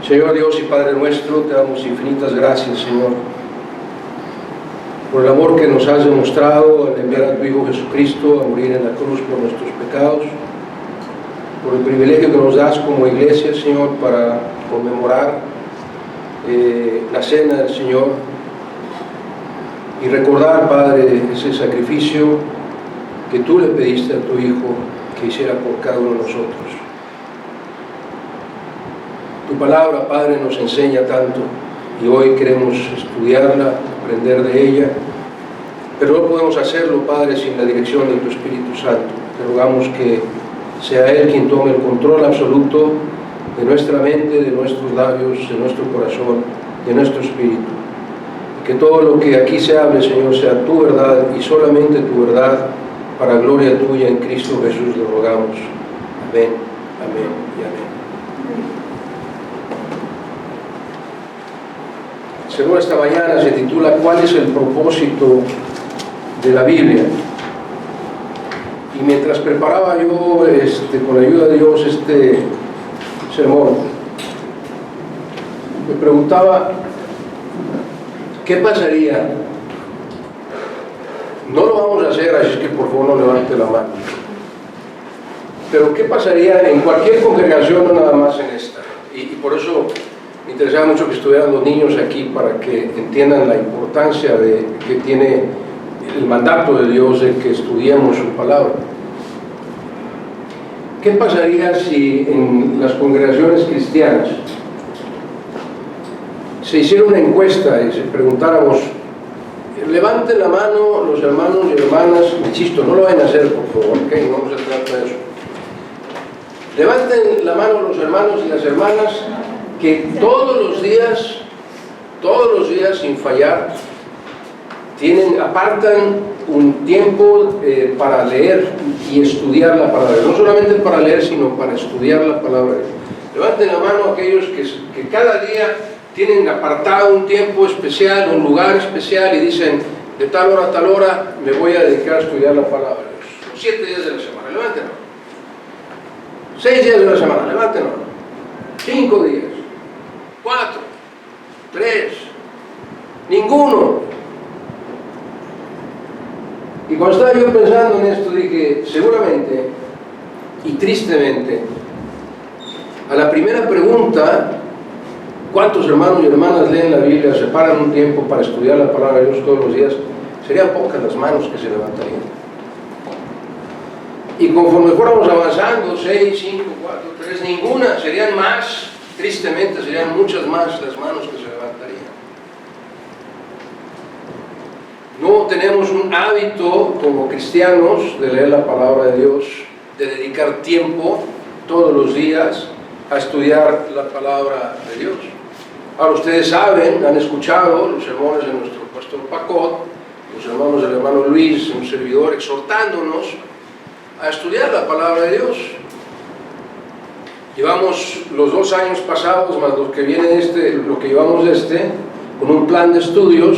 Señor Dios y Padre nuestro, te damos infinitas gracias, Señor, por el amor que nos has demostrado al enviar a tu Hijo Jesucristo a morir en la cruz por nuestros pecados, por el privilegio que nos das como iglesia, Señor, para conmemorar la cena del Señor y recordar, Padre, ese sacrificio que tú le pediste a tu Hijo que hiciera por cada uno de nosotros. Tu palabra, Padre, nos enseña tanto y hoy queremos estudiarla, aprender de ella, pero no podemos hacerlo, Padre, sin la dirección de tu Espíritu Santo. Te rogamos que sea Él quien tome el control absoluto de nuestra mente, de nuestros labios, de nuestro corazón, de nuestro espíritu. Que todo lo que aquí se hable, Señor, sea tu verdad y solamente tu verdad, para gloria tuya en Cristo Jesús lo rogamos. Amén, amén y amén. Según esta mañana se titula ¿Cuál es el propósito de la Biblia? Y mientras preparaba yo con la ayuda de Dios este sermón, me preguntaba ¿qué pasaría? No lo vamos a hacer, así que por favor no levante la mano. Pero ¿qué pasaría en cualquier congregación, no nada más en esta? Y por eso me interesaba mucho que estuvieran los niños aquí para que entiendan la importancia que tiene el mandato de Dios de que estudiemos su palabra. ¿Qué pasaría si en las congregaciones cristianas se hiciera una encuesta y se preguntáramos, levanten la mano los hermanos y hermanas, insisto, no lo vayan a hacer por favor, ¿ok? No vamos a tratar de eso. Levanten la mano los hermanos y las hermanas que todos los días sin fallar, apartan un tiempo para leer y estudiar la palabra. No solamente para leer, sino para estudiar la palabra. Levanten la mano aquellos que cada día tienen apartado un tiempo especial, un lugar especial y dicen, de tal hora a tal hora me voy a dedicar a estudiar la palabra de Dios. Los 7 días de la semana, levántenlo. 6 días de la semana, levántenlo. 5 días. 4, 3, ninguno. Y cuando estaba yo pensando en esto dije, seguramente y tristemente, a la primera pregunta, ¿cuántos hermanos y hermanas leen la Biblia, separan un tiempo para estudiar la palabra de Dios todos los días? Serían pocas las manos que se levantarían. Y conforme fuéramos avanzando, 6, 5, 4, 3, ninguna, serían más. Tristemente serían muchas más las manos que se levantarían. No tenemos un hábito como cristianos de leer la palabra de Dios, de dedicar tiempo todos los días a estudiar la palabra de Dios. Ahora ustedes saben, han escuchado los sermones de nuestro pastor Pacot, los hermanos del hermano Luis, un servidor, exhortándonos a estudiar la palabra de Dios. Llevamos los 2 años pasados, más lo que viene lo que llevamos con un plan de estudios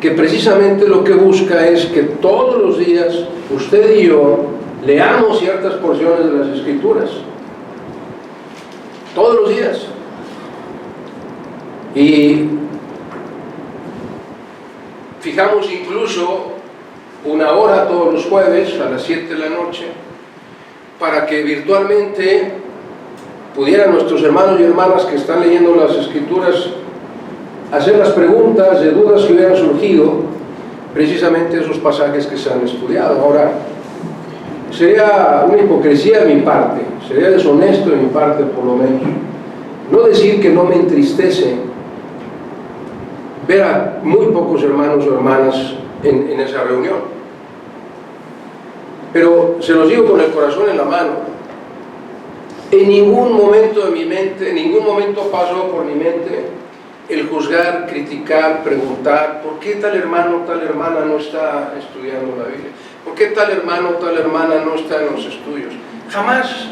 que precisamente lo que busca es que todos los días usted y yo leamos ciertas porciones de las Escrituras. Todos los días. Y fijamos incluso 1 hora todos los jueves a las 7 de la noche para que virtualmente pudieran nuestros hermanos y hermanas que están leyendo las Escrituras hacer las preguntas de dudas que hubieran surgido precisamente esos pasajes que se han estudiado. Ahora, sería una hipocresía de mi parte, sería deshonesto de mi parte por lo menos, no decir que no me entristece ver a muy pocos hermanos o hermanas en esa reunión. Pero se los digo con el corazón en la mano, en ningún momento de mi mente, en ningún momento pasó por mi mente el juzgar, criticar, preguntar, ¿por qué tal hermano, tal hermana no está estudiando la Biblia? ¿Por qué tal hermano, tal hermana no está en los estudios? Jamás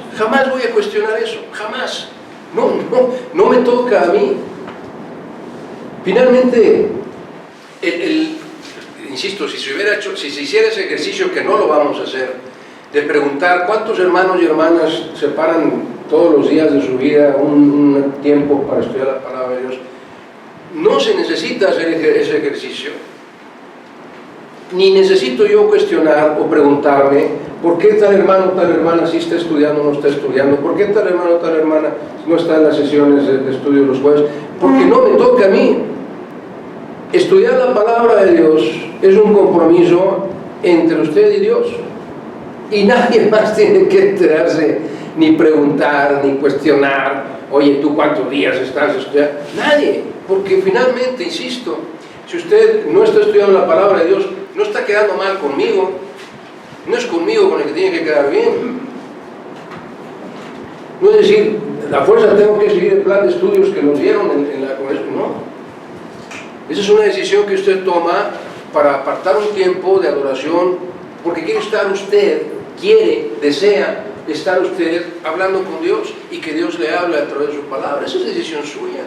voy a cuestionar eso, jamás. No me toca a mí. Finalmente, insisto, si se hiciera ese ejercicio, que no lo vamos a hacer, de preguntar cuántos hermanos y hermanas separan todos los días de su vida un tiempo para estudiar la palabra de Dios. No se necesita hacer ese ejercicio, ni necesito yo cuestionar o preguntarme por qué tal hermano o tal hermana sí está estudiando o no está estudiando, por qué tal hermano o tal hermana no está en las sesiones de estudio los jueves, porque no me toca a mí. Estudiar la palabra de Dios es un compromiso entre usted y Dios, y nadie más tiene que enterarse, ni preguntar, ni cuestionar, oye, ¿tú cuántos días estás estudiando? Nadie, porque finalmente, insisto, si usted no está estudiando la palabra de Dios, no está quedando mal conmigo, no es conmigo con el que tiene que quedar bien. No es decir, la fuerza tengo que seguir el plan de estudios que nos dieron en la congregación, no. Esa es una decisión que usted toma para apartar un tiempo de adoración, porque quiere estar usted, desea estar usted hablando con Dios y que Dios le hable a través de su palabra. Esa es decisión suya.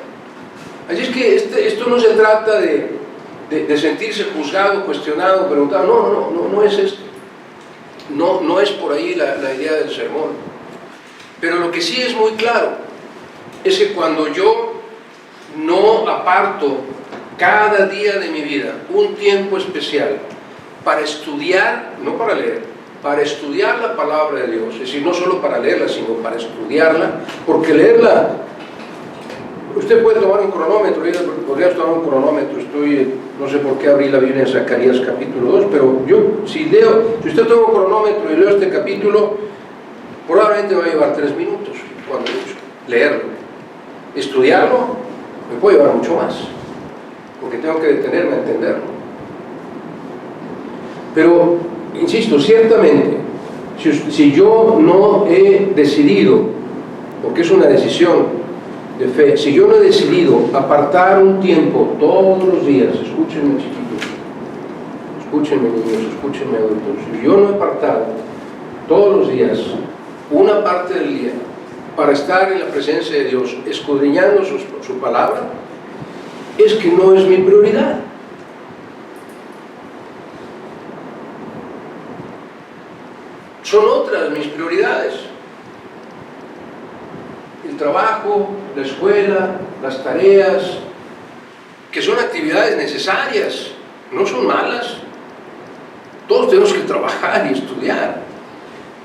Así es que esto no se trata de sentirse juzgado, cuestionado, preguntado. No es esto. No es por ahí la idea del sermón. Pero lo que sí es muy claro es que cuando yo no aparto cada día de mi vida un tiempo especial para estudiar, no para leer, para estudiar la palabra de Dios, es decir, no solo para leerla, sino para estudiarla, porque leerla, usted puede tomar un cronómetro, podrías tomar un cronómetro, no sé por qué abrí la Biblia en Zacarías capítulo 2, pero si usted toma un cronómetro y leo este capítulo, probablemente me va a llevar 3 minutos, cuando mucho, leerlo. Estudiarlo me puede llevar mucho más, porque tengo que detenerme a entenderlo. Pero, insisto, ciertamente, si yo no he decidido, porque es una decisión de fe, si yo no he decidido apartar un tiempo todos los días, escúchenme chiquitos, escúchenme niños, escúchenme adultos, si yo no he apartado todos los días una parte del día para estar en la presencia de Dios, escudriñando su palabra, es que no es mi prioridad. Son otras mis prioridades: el trabajo, la escuela, las tareas, que son actividades necesarias, no son malas. Todos tenemos que trabajar y estudiar,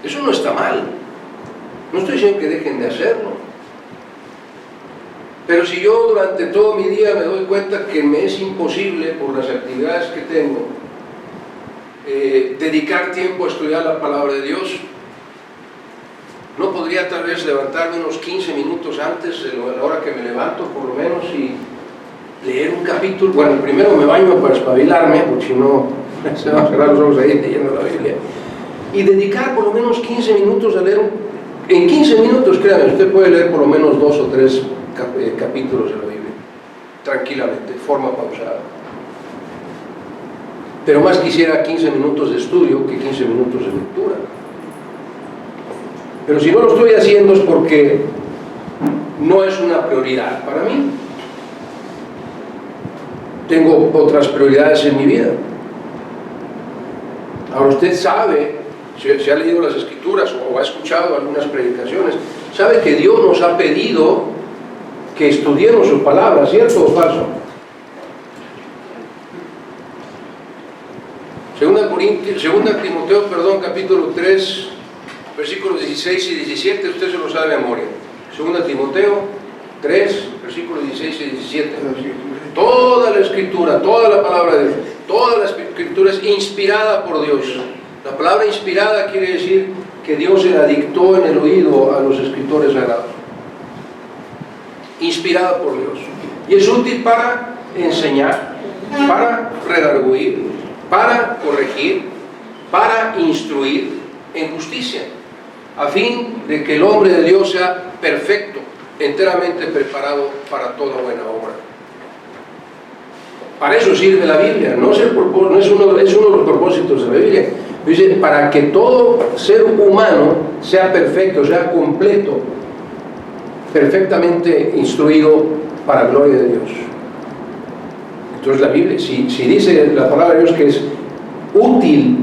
eso no está mal, no estoy diciendo que dejen de hacerlo. Pero si yo durante todo mi día me doy cuenta que me es imposible, por las actividades que tengo, dedicar tiempo a estudiar la palabra de Dios, ¿no podría tal vez levantarme unos 15 minutos antes de la hora que me levanto, por lo menos, y leer un capítulo? Bueno, primero me baño para espabilarme, porque si no se van a cerrar los ojos ahí leyendo la Biblia, y dedicar por lo menos 15 minutos a leer. En 15 minutos, créanme, usted puede leer por lo menos 2 o 3 capítulos de la Biblia, tranquilamente, de forma pausada. Pero más quisiera 15 minutos de estudio que 15 minutos de lectura. Pero si no lo estoy haciendo es porque no es una prioridad para mí. Tengo otras prioridades en mi vida. Ahora usted sabe, si ha leído las Escrituras o ha escuchado algunas predicaciones, sabe que Dios nos ha pedido que estudiemos su palabra, ¿cierto o falso? Segunda Timoteo, capítulo 3, versículos 16 y 17, usted se lo sabe de memoria. Segunda Timoteo 3, versículos 16 y 17. Toda la Escritura, toda la palabra de Dios, toda la Escritura es inspirada por Dios. La palabra inspirada quiere decir que Dios se la dictó en el oído a los escritores sagrados. Inspirada por Dios. Y es útil para enseñar, para redarguir, para corregir, para instruir en justicia, a fin de que el hombre de Dios sea perfecto, enteramente preparado para toda buena obra. Para eso sirve la Biblia, es uno de los propósitos de la Biblia. Dice, para que todo ser humano sea perfecto, sea completo, perfectamente instruido para la gloria de Dios. Entonces la Biblia, si dice la palabra de Dios que es útil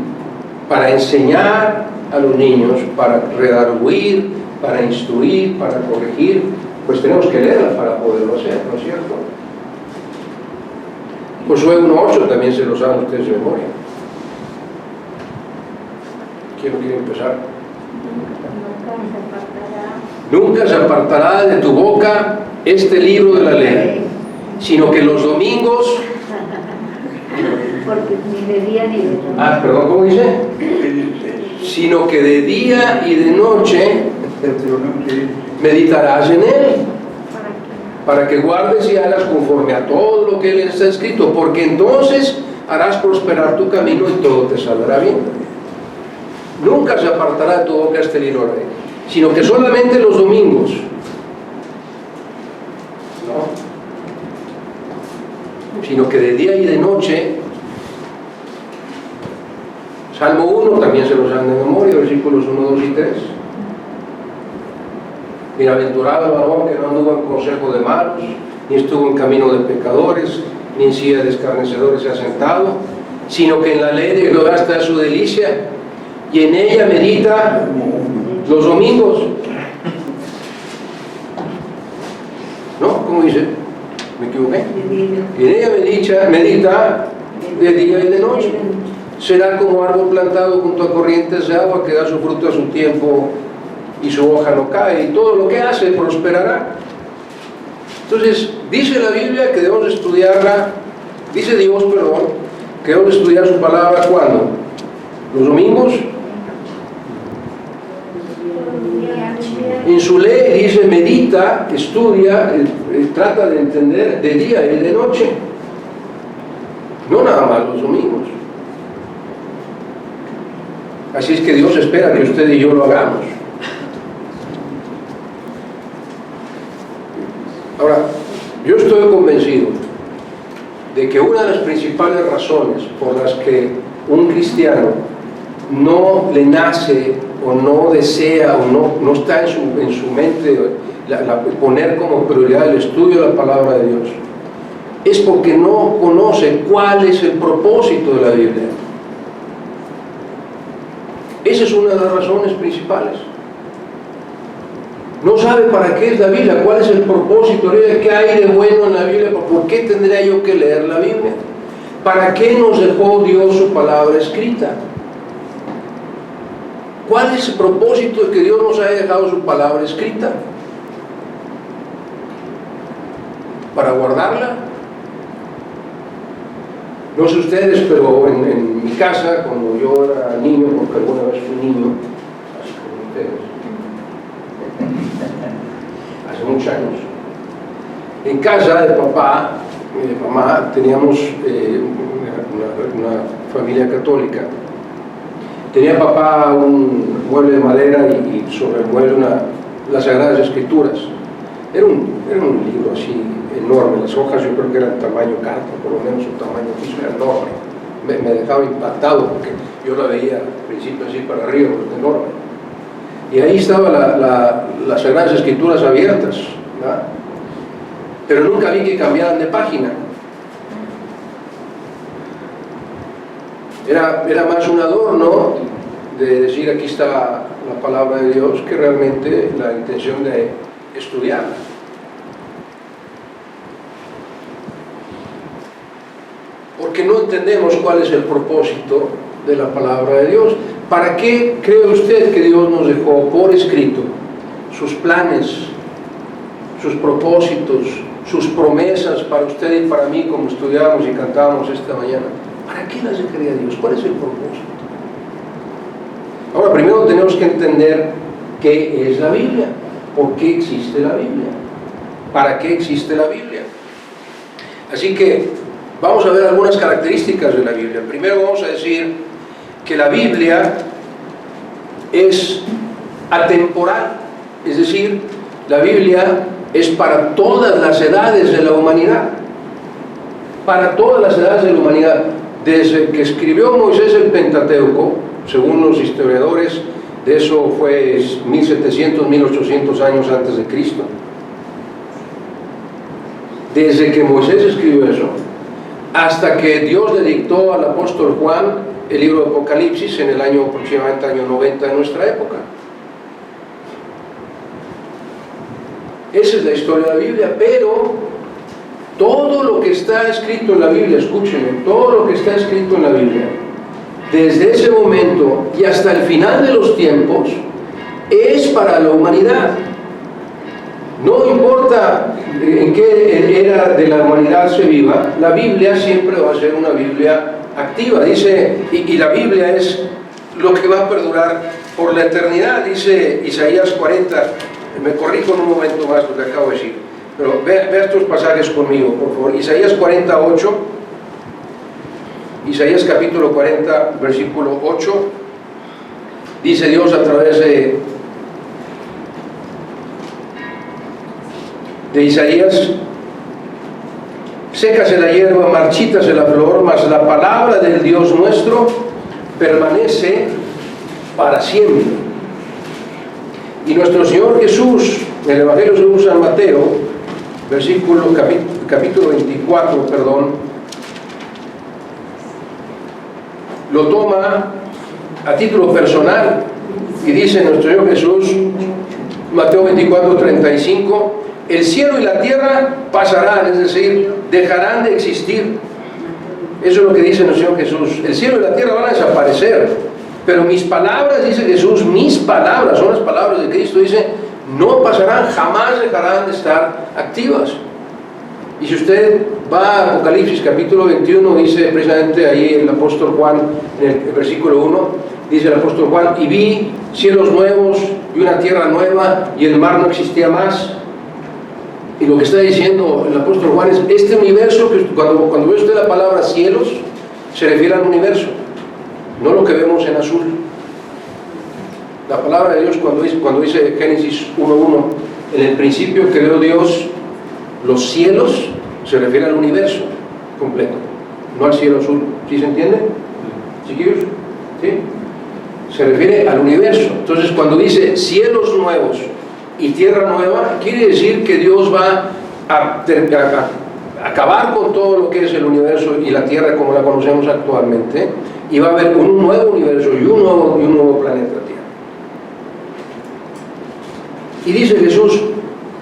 para enseñar a los niños, para redarguir, para instruir, para corregir, pues tenemos que leerla para poderlo hacer, ¿no es cierto? Josué 1:8 también se lo saben ustedes de memoria. ¿Quién lo quiere empezar? Nunca se apartará de tu boca este libro de la ley, sino que los domingos... Porque ni de día ni de noche. Perdón, ¿cómo dice? Sino que de día y de noche meditarás en él, para que guardes y hagas conforme a todo lo que él está escrito, porque entonces harás prosperar tu camino y todo te saldrá bien. Nunca se apartará de tu boca este libro de la ley, sino que solamente los domingos. No. Sino que de día y de noche. Salmo 1 también se lo saben de memoria, versículos 1, 2 y 3. Bienaventurado el varón que no anduvo en consejo de malos, ni estuvo en camino de pecadores, ni en silla de escarnecedores se ha sentado, sino que en la ley de Jehová está su delicia, y en ella medita los domingos. ¿No? ¿Cómo dice? ¿Me equivoqué? Y en ella medita de día y de noche. Será como árbol plantado junto a corrientes de agua que da su fruto a su tiempo y su hoja no cae, y todo lo que hace prosperará. Entonces, dice la Biblia que debemos estudiarla, dice Dios, perdón, que debemos estudiar su palabra ¿cuándo? ¿Los domingos? En su ley dice medita, estudia, trata de entender de día y de noche, no nada más los domingos. Así es que Dios espera que usted y yo lo hagamos. Ahora, yo estoy convencido de que una de las principales razones por las que un cristiano no le nace o no desea o no está en su mente poner como prioridad el estudio de la palabra de Dios es porque no conoce cuál es el propósito de la Biblia. Esa es una de las razones principales. No sabe para qué es la Biblia, cuál es el propósito, qué hay de bueno en la Biblia, por qué tendría yo que leer la Biblia, para qué nos dejó Dios su palabra escrita, cuál es el propósito de que Dios nos haya dejado su palabra escrita, para guardarla. No sé ustedes, pero en mi casa, cuando yo era niño, porque alguna vez fui niño, así como ustedes, hace muchos años, en casa de papá y de mamá teníamos una familia católica. Tenía papá un mueble de madera y sobre el mueble las Sagradas Escrituras. Era un libro así enorme, las hojas yo creo que eran tamaño carta, por lo menos su tamaño piso era enorme. Me dejaba impactado porque yo la veía al principio así para arriba, porque enorme. Y ahí estaban las Sagradas Escrituras abiertas, ¿verdad? Pero nunca vi que cambiaran de página. Era más un adorno de decir aquí está la palabra de Dios que realmente la intención de estudiarla. Porque no entendemos cuál es el propósito de la palabra de Dios. ¿Para qué cree usted que Dios nos dejó por escrito sus planes, sus propósitos, sus promesas para usted y para mí, como estudiamos y cantábamos esta mañana? ¿Para qué las dejaría Dios? ¿Cuál es el propósito? Ahora, primero tenemos que entender qué es la Biblia, por qué existe la Biblia, para qué existe la Biblia. Así que vamos a ver algunas características de la Biblia. Primero vamos a decir que la Biblia es atemporal, es decir, la Biblia es para todas las edades de la humanidad, para todas las edades de la humanidad. Desde que escribió Moisés el Pentateuco, según los historiadores, de eso fue 1700, 1800 años antes de Cristo. Desde que Moisés escribió eso, hasta que Dios le dictó al apóstol Juan el libro de Apocalipsis en el año aproximadamente año 90 de nuestra época. Esa es la historia de la Biblia, pero todo lo que está escrito en la Biblia, escúchenme, todo lo que está escrito en la Biblia, desde ese momento y hasta el final de los tiempos, es para la humanidad. No importa en qué era de la humanidad se viva, la Biblia siempre va a ser una Biblia activa, dice, y la Biblia es lo que va a perdurar por la eternidad, dice Isaías 40, me corrijo en un momento más lo que acabo de decir, pero vea estos pasajes conmigo, por favor. Isaías 48, Isaías capítulo 40, versículo 8, dice Dios a través de Isaías: sécase la hierba, marchítase la flor, mas la palabra del Dios nuestro permanece para siempre. Y nuestro Señor Jesús, en el Evangelio según San Mateo, capítulo 24, lo toma a título personal y dice nuestro Señor Jesús, Mateo 24, 35, el cielo y la tierra pasarán, es decir, dejarán de existir. Eso es lo que dice nuestro Señor Jesús. El cielo y la tierra van a desaparecer, pero mis palabras, dice Jesús, mis palabras, son las palabras de Cristo, dice, no pasarán, jamás dejarán de estar activas. Y si usted va a Apocalipsis capítulo 21, dice precisamente ahí el apóstol Juan, en el versículo 1, dice el apóstol Juan, y vi cielos nuevos y una tierra nueva, y el mar no existía más. Y lo que está diciendo el apóstol Juan es, este universo, que cuando ve usted la palabra cielos, se refiere al universo, no lo que vemos en azul. La palabra de Dios cuando dice Génesis 1.1, en el principio creó Dios los cielos, se refiere al universo completo, no al cielo azul. ¿Sí se entiende? ¿Chiquillos? ¿Sí? Se refiere al universo. Entonces cuando dice cielos nuevos y tierra nueva, quiere decir que Dios va a acabar con todo lo que es el universo y la tierra como la conocemos actualmente, y va a haber un nuevo universo y un nuevo planeta Tierra. Y dice Jesús,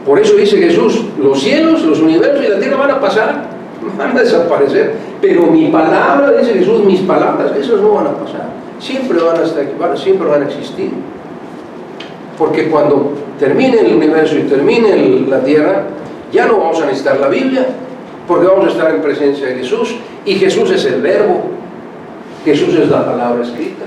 por eso dice Jesús, los cielos, los universos y la tierra van a pasar, van a desaparecer, pero mi palabra, dice Jesús, mis palabras, esas no van a pasar, siempre van a estar aquí, siempre van a existir. Porque cuando termine el universo y termine la tierra, ya no vamos a necesitar la Biblia, porque vamos a estar en presencia de Jesús, y Jesús es el verbo, Jesús es la palabra escrita,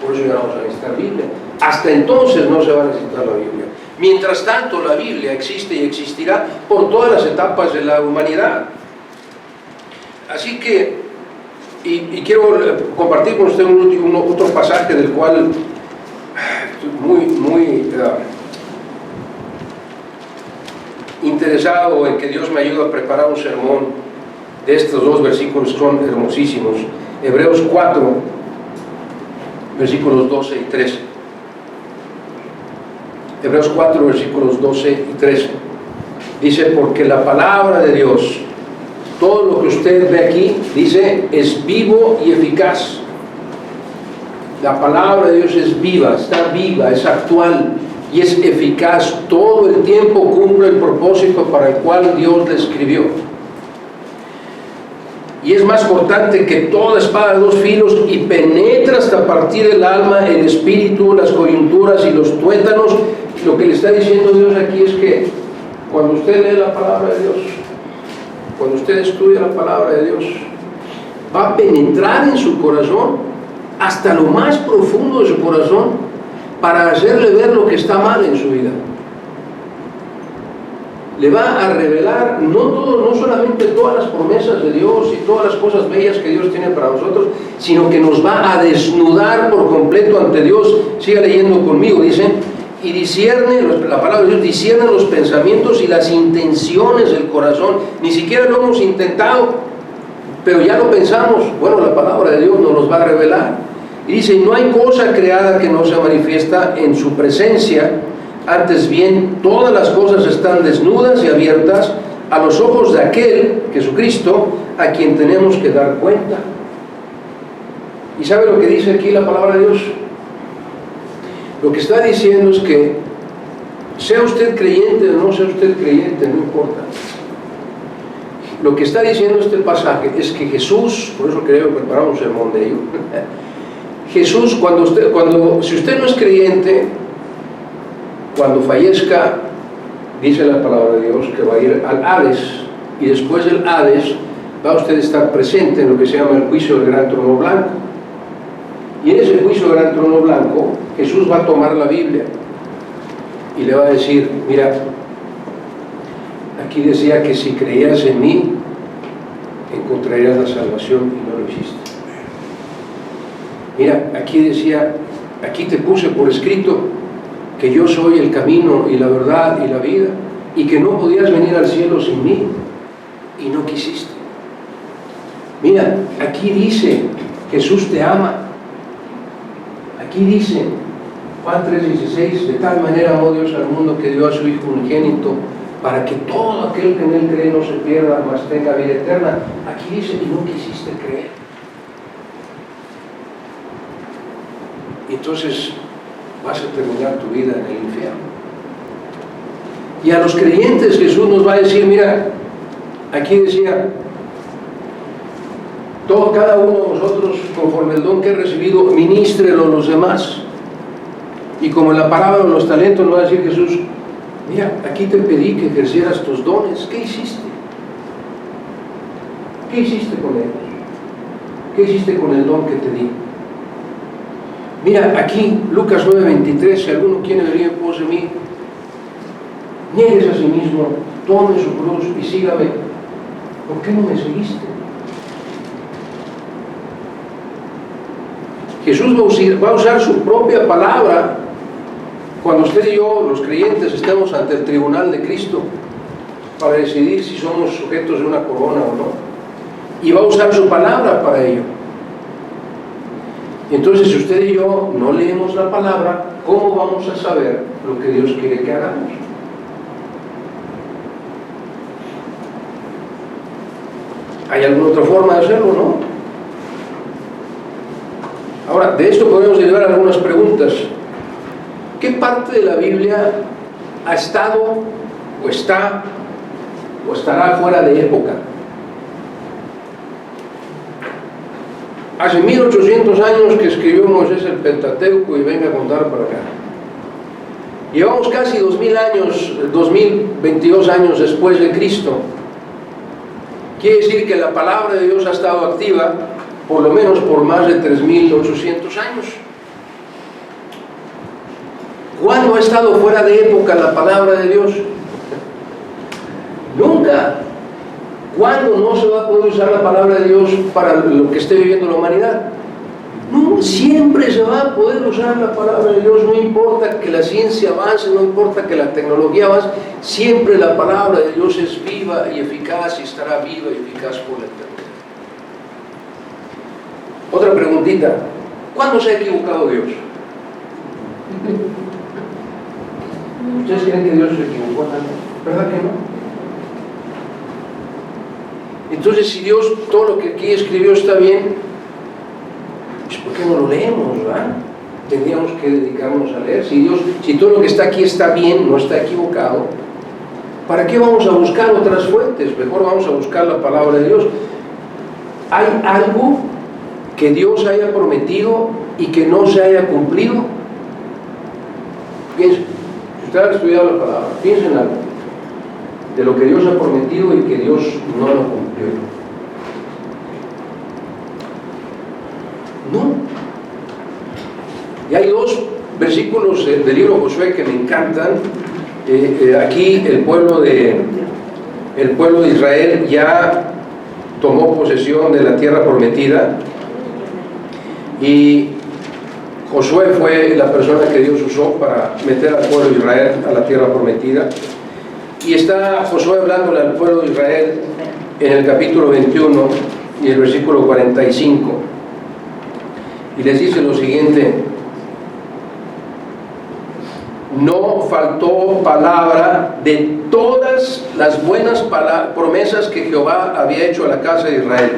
por eso ya no vamos a necesitar Biblia. Hasta entonces no se va a necesitar la Biblia. Mientras tanto, la Biblia existe y existirá por todas las etapas de la humanidad. Así que, y quiero compartir con usted otro pasaje del cual estoy muy interesado en que Dios me ayude a preparar un sermón de estos dos versículos que son hermosísimos. Hebreos 4, versículos 12 y 13. Hebreos 4, versículos 12 y 13. Dice, porque la palabra de Dios, todo lo que usted ve aquí, dice, es vivo y eficaz. La palabra de Dios es viva, está viva, es actual y es eficaz. Todo el tiempo cumple el propósito para el cual Dios la escribió. Y es más cortante que toda espada de dos filos y penetra hasta partir el alma, el espíritu, las coyunturas y los tuétanos. Lo que le está diciendo Dios aquí es que cuando usted lee la palabra de Dios, cuando usted estudia la palabra de Dios, va a penetrar en su corazón hasta lo más profundo de su corazón para hacerle ver lo que está mal en su vida. Le va a revelar no solamente todas las promesas de Dios y todas las cosas bellas que Dios tiene para nosotros, sino que nos va a desnudar por completo ante Dios. Siga leyendo conmigo, dice, y discierne, la palabra de Dios discierne los pensamientos y las intenciones del corazón. Ni siquiera lo hemos intentado, pero ya lo pensamos. Bueno, la palabra de Dios nos los va a revelar. Y dice, no hay cosa creada que no se manifiesta en su presencia. Antes bien, todas las cosas están desnudas y abiertas a los ojos de aquel, Jesucristo, a quien tenemos que dar cuenta. ¿Y sabe lo que dice aquí la palabra de Dios? Lo que está diciendo es que Sea usted creyente o no sea usted creyente, no importa. Lo que está diciendo este pasaje es que Jesús, por eso quería preparar un sermón de ello, Jesús, si usted no es creyente, cuando fallezca, dice la palabra de Dios, que va a ir al Hades, y después del Hades va usted a estar presente en lo que se llama el juicio del gran trono blanco. Y en ese juicio del gran trono blanco, Jesús va a tomar la Biblia y le va a decir, mira, aquí decía que si creías en mí, encontrarías la salvación, y no lo hiciste. Mira, aquí decía, aquí te puse por escrito que yo soy el camino y la verdad y la vida, y que no podías venir al cielo sin mí, y no quisiste. Mira, aquí dice, Jesús te ama. Aquí dice, Juan 3:16, de tal manera amó Dios al mundo que dio a su Hijo unigénito, para que todo aquel que en él cree no se pierda, mas tenga vida eterna. Aquí dice, y no quisiste creer. Y entonces vas a terminar tu vida en el infierno. Y a los creyentes Jesús nos va a decir, mira, aquí decía, cada uno de nosotros, conforme el don que he recibido, ministrelo a los demás. Y como en la parábola de los talentos nos va a decir Jesús, mira, aquí te pedí que ejercieras tus dones. ¿Qué hiciste? ¿Qué hiciste con ellos? ¿Qué hiciste con el don que te di? Mira, aquí, Lucas 9:23, si alguno quiere venir en pos de mí, niegues a sí mismo, tome su cruz y sígame. ¿Por qué no me seguiste? Jesús va a usar su propia palabra cuando usted y yo, los creyentes, estemos ante el tribunal de Cristo para decidir si somos sujetos de una corona o no. Y va a usar su palabra para ello. Entonces, si usted y yo no leemos la palabra, ¿cómo vamos a saber lo que Dios quiere que hagamos? ¿Hay alguna otra forma de hacerlo, no? Ahora, de esto podemos derivar algunas preguntas. ¿Qué parte de la Biblia ha estado, o está, o estará fuera de época? Hace 1800 años que escribió Moisés el Pentateuco y venga a contar para acá. Llevamos casi 2000 años, 2022 años después de Cristo. Quiere decir que la palabra de Dios ha estado activa por lo menos por más de 3800 años. ¿Cuándo ha estado fuera de época la palabra de Dios? Nunca. ¿Cuándo no se va a poder usar la palabra de Dios para lo que esté viviendo la humanidad? No, siempre se va a poder usar la palabra de Dios, no importa que la ciencia avance, no importa que la tecnología avance, siempre la palabra de Dios es viva y eficaz y estará viva y eficaz por la eternidad. Otra preguntita, ¿cuándo se ha equivocado Dios? ¿Ustedes creen que Dios se equivocó? ¿Verdad que no? Entonces, si Dios, todo lo que aquí escribió está bien, pues ¿por qué no lo leemos, verdad? Tendríamos que dedicarnos a leer. Si todo lo que está aquí está bien, no está equivocado, ¿para qué vamos a buscar otras fuentes? Mejor vamos a buscar la palabra de Dios. ¿Hay algo que Dios haya prometido y que no se haya cumplido? Piensen, si usted ha estudiado la palabra, piensen en algo de lo que Dios ha prometido y que Dios no lo cumplió. No. Y hay dos versículos del libro Josué que me encantan. Aquí el pueblo de Israel ya tomó posesión de la tierra prometida y Josué fue la persona que Dios usó para meter al pueblo de Israel a la tierra prometida. Y está Josué hablándole al pueblo de Israel en el capítulo 21 y el versículo 45. Y les dice lo siguiente: no faltó palabra de todas las buenas promesas que Jehová había hecho a la casa de Israel.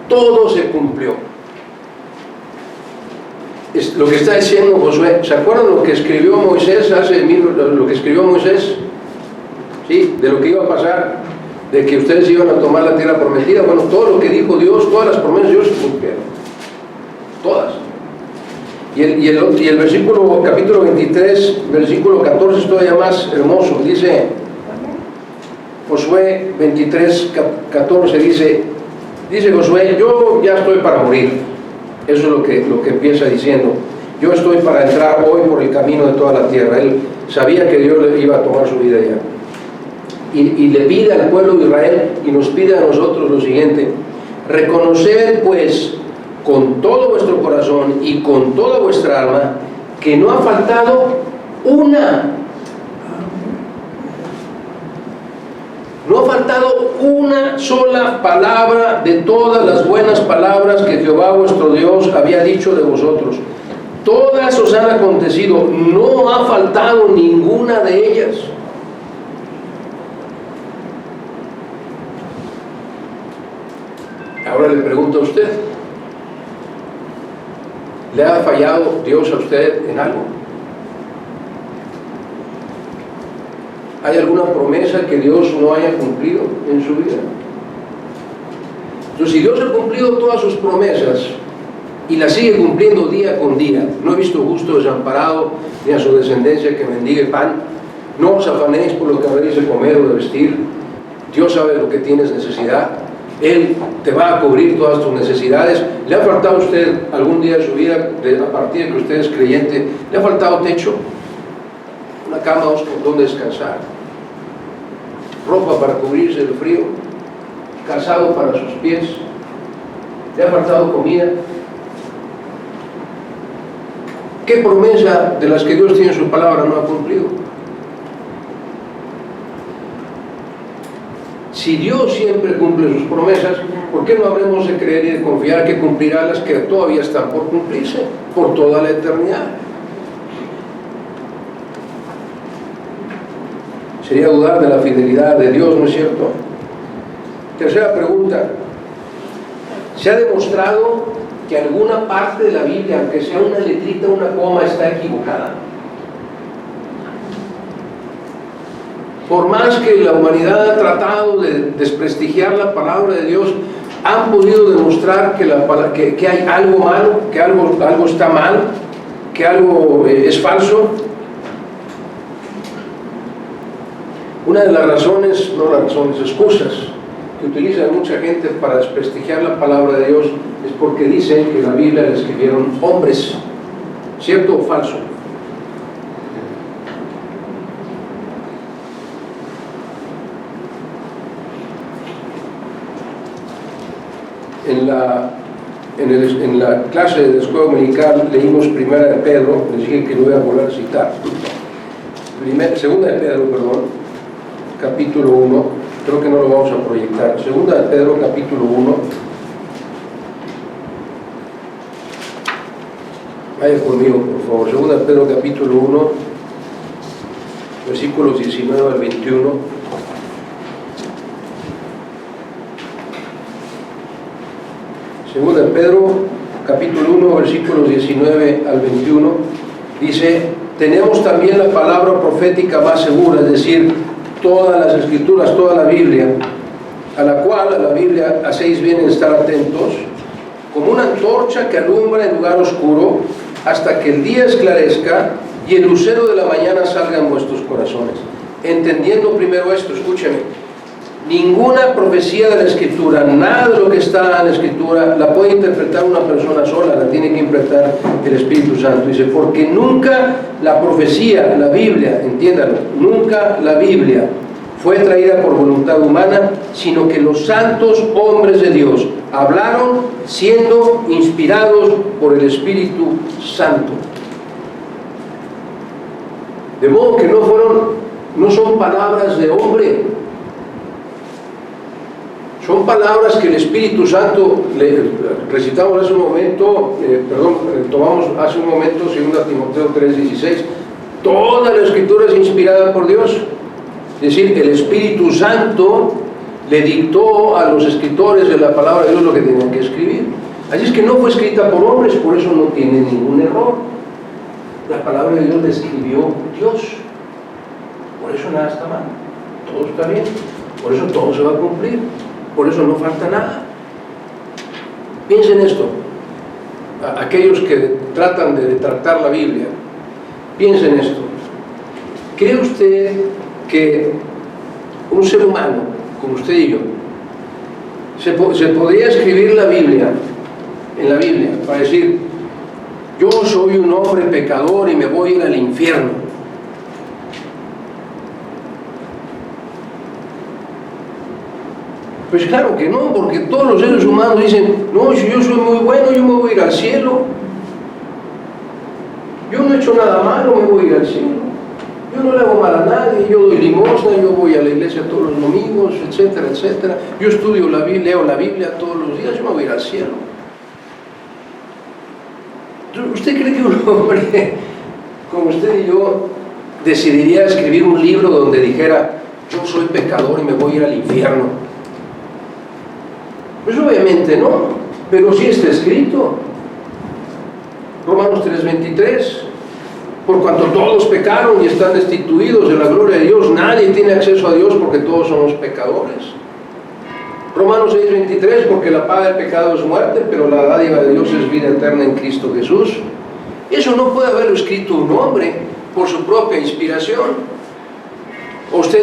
Todo se cumplió. Es lo que está diciendo Josué. ¿Se acuerdan lo que escribió Moisés lo que escribió Moisés? ¿Sí? De lo que iba a pasar, de que ustedes iban a tomar la tierra prometida. Bueno, todo lo que dijo Dios, todas las promesas de Dios se cumplieron. Todas. Y el versículo, capítulo 23, versículo 14 es todavía más hermoso. Dice, Josué 23, 14 dice Josué, yo ya estoy para morir. Eso es lo que empieza diciendo. Yo estoy para entrar hoy por el camino de toda la tierra. Él sabía que Dios le iba a tomar su vida ya. Y le pide al pueblo de Israel y nos pide a nosotros lo siguiente: reconoced pues con todo vuestro corazón y con toda vuestra alma que no ha faltado una sola palabra de todas las buenas palabras que Jehová vuestro Dios había dicho de vosotros. Todas os han acontecido, no ha faltado ninguna de ellas. Ahora le pregunto a usted, ¿le ha fallado Dios a usted en algo? ¿Hay alguna promesa que Dios no haya cumplido en su vida? Entonces, si Dios ha cumplido todas sus promesas y las sigue cumpliendo día con día, no he visto justo desamparado ni a su descendencia que mendigue pan, no os afanéis por lo que habréis de comer o de vestir. Dios sabe lo que tienes necesidad. Él te va a cubrir todas tus necesidades. ¿Le ha faltado a usted algún día de su vida, a partir de que usted es creyente, le ha faltado techo, una cama donde descansar, ropa para cubrirse del frío, calzado para sus pies? ¿Le ha faltado comida? ¿Qué promesa de las que Dios tiene en su palabra no ha cumplido? Si Dios siempre cumple sus promesas, ¿por qué no habremos de creer y de confiar que cumplirá las que todavía están por cumplirse por toda la eternidad? Sería dudar de la fidelidad de Dios, ¿no es cierto? Tercera pregunta. ¿Se ha demostrado que alguna parte de la Biblia, aunque sea una letrita, una coma, está equivocada? Por más que la humanidad ha tratado de desprestigiar la palabra de Dios, han podido demostrar que hay algo malo, que algo está mal, que algo es falso. Una de las razones, excusas que utiliza mucha gente para desprestigiar la palabra de Dios es porque dicen que la Biblia la escribieron hombres. ¿Cierto o falso? En la clase de escuela dominical leímos Primera de Pedro, les dije que lo voy a volver a citar. Segunda de Pedro, capítulo 1, creo que no lo vamos a proyectar. Segunda de Pedro, capítulo 1. Vaya conmigo, por favor. Segunda de Pedro, capítulo 1, versículos 19 al 21. Segunda de Pedro, capítulo 1, versículos 19 al 21, dice: tenemos también la palabra profética más segura, es decir, todas las escrituras, toda la Biblia, a la Biblia hacéis bien en estar atentos, como una antorcha que alumbra en lugar oscuro, hasta que el día esclarezca y el lucero de la mañana salga en vuestros corazones. Entendiendo primero esto, escúcheme. Ninguna profecía de la Escritura, nada de lo que está en la Escritura, la puede interpretar una persona sola, la tiene que interpretar el Espíritu Santo. Dice, porque nunca la profecía, la Biblia, entiéndalo, nunca la Biblia fue traída por voluntad humana, sino que los santos hombres de Dios hablaron siendo inspirados por el Espíritu Santo. De modo que no son palabras de hombre. Son palabras que el Espíritu Santo, recitamos hace un momento, tomamos hace un momento 2 Timoteo 3:16, toda la Escritura es inspirada por Dios. Es decir, el Espíritu Santo le dictó a los escritores de la palabra de Dios lo que tenían que escribir. Así es que no fue escrita por hombres, por eso no tiene ningún error. La palabra de Dios la escribió Dios. Por eso nada está mal. Todo está bien. Por eso todo se va a cumplir. Por eso no falta nada. Piensen esto. Aquellos que tratan de detractar la Biblia, piensen esto. ¿Cree usted que un ser humano, como usted y yo, se podría escribir la Biblia, en la Biblia, para decir, yo soy un hombre pecador y me voy a ir al infierno? Pues claro que no, porque todos los seres humanos dicen, no, si yo soy muy bueno, yo me voy a ir al cielo. Yo no he hecho nada malo, me voy a ir al cielo. Yo no le hago mal a nadie, yo doy limosna, yo voy a la iglesia todos los domingos, etcétera, etcétera. Yo estudio la Biblia, leo la Biblia todos los días, yo me voy a ir al cielo. ¿Usted cree que un hombre como usted y yo decidiría escribir un libro donde dijera, yo soy pecador y me voy a ir al infierno? Pues obviamente no, pero sí está escrito. Romanos 3:23, por cuanto todos pecaron y están destituidos de la gloria de Dios, nadie tiene acceso a Dios porque todos somos pecadores. Romanos 6:23, porque la paga del pecado es muerte, pero la dádiva de Dios es vida eterna en Cristo Jesús. Eso no puede haberlo escrito un hombre por su propia inspiración. O usted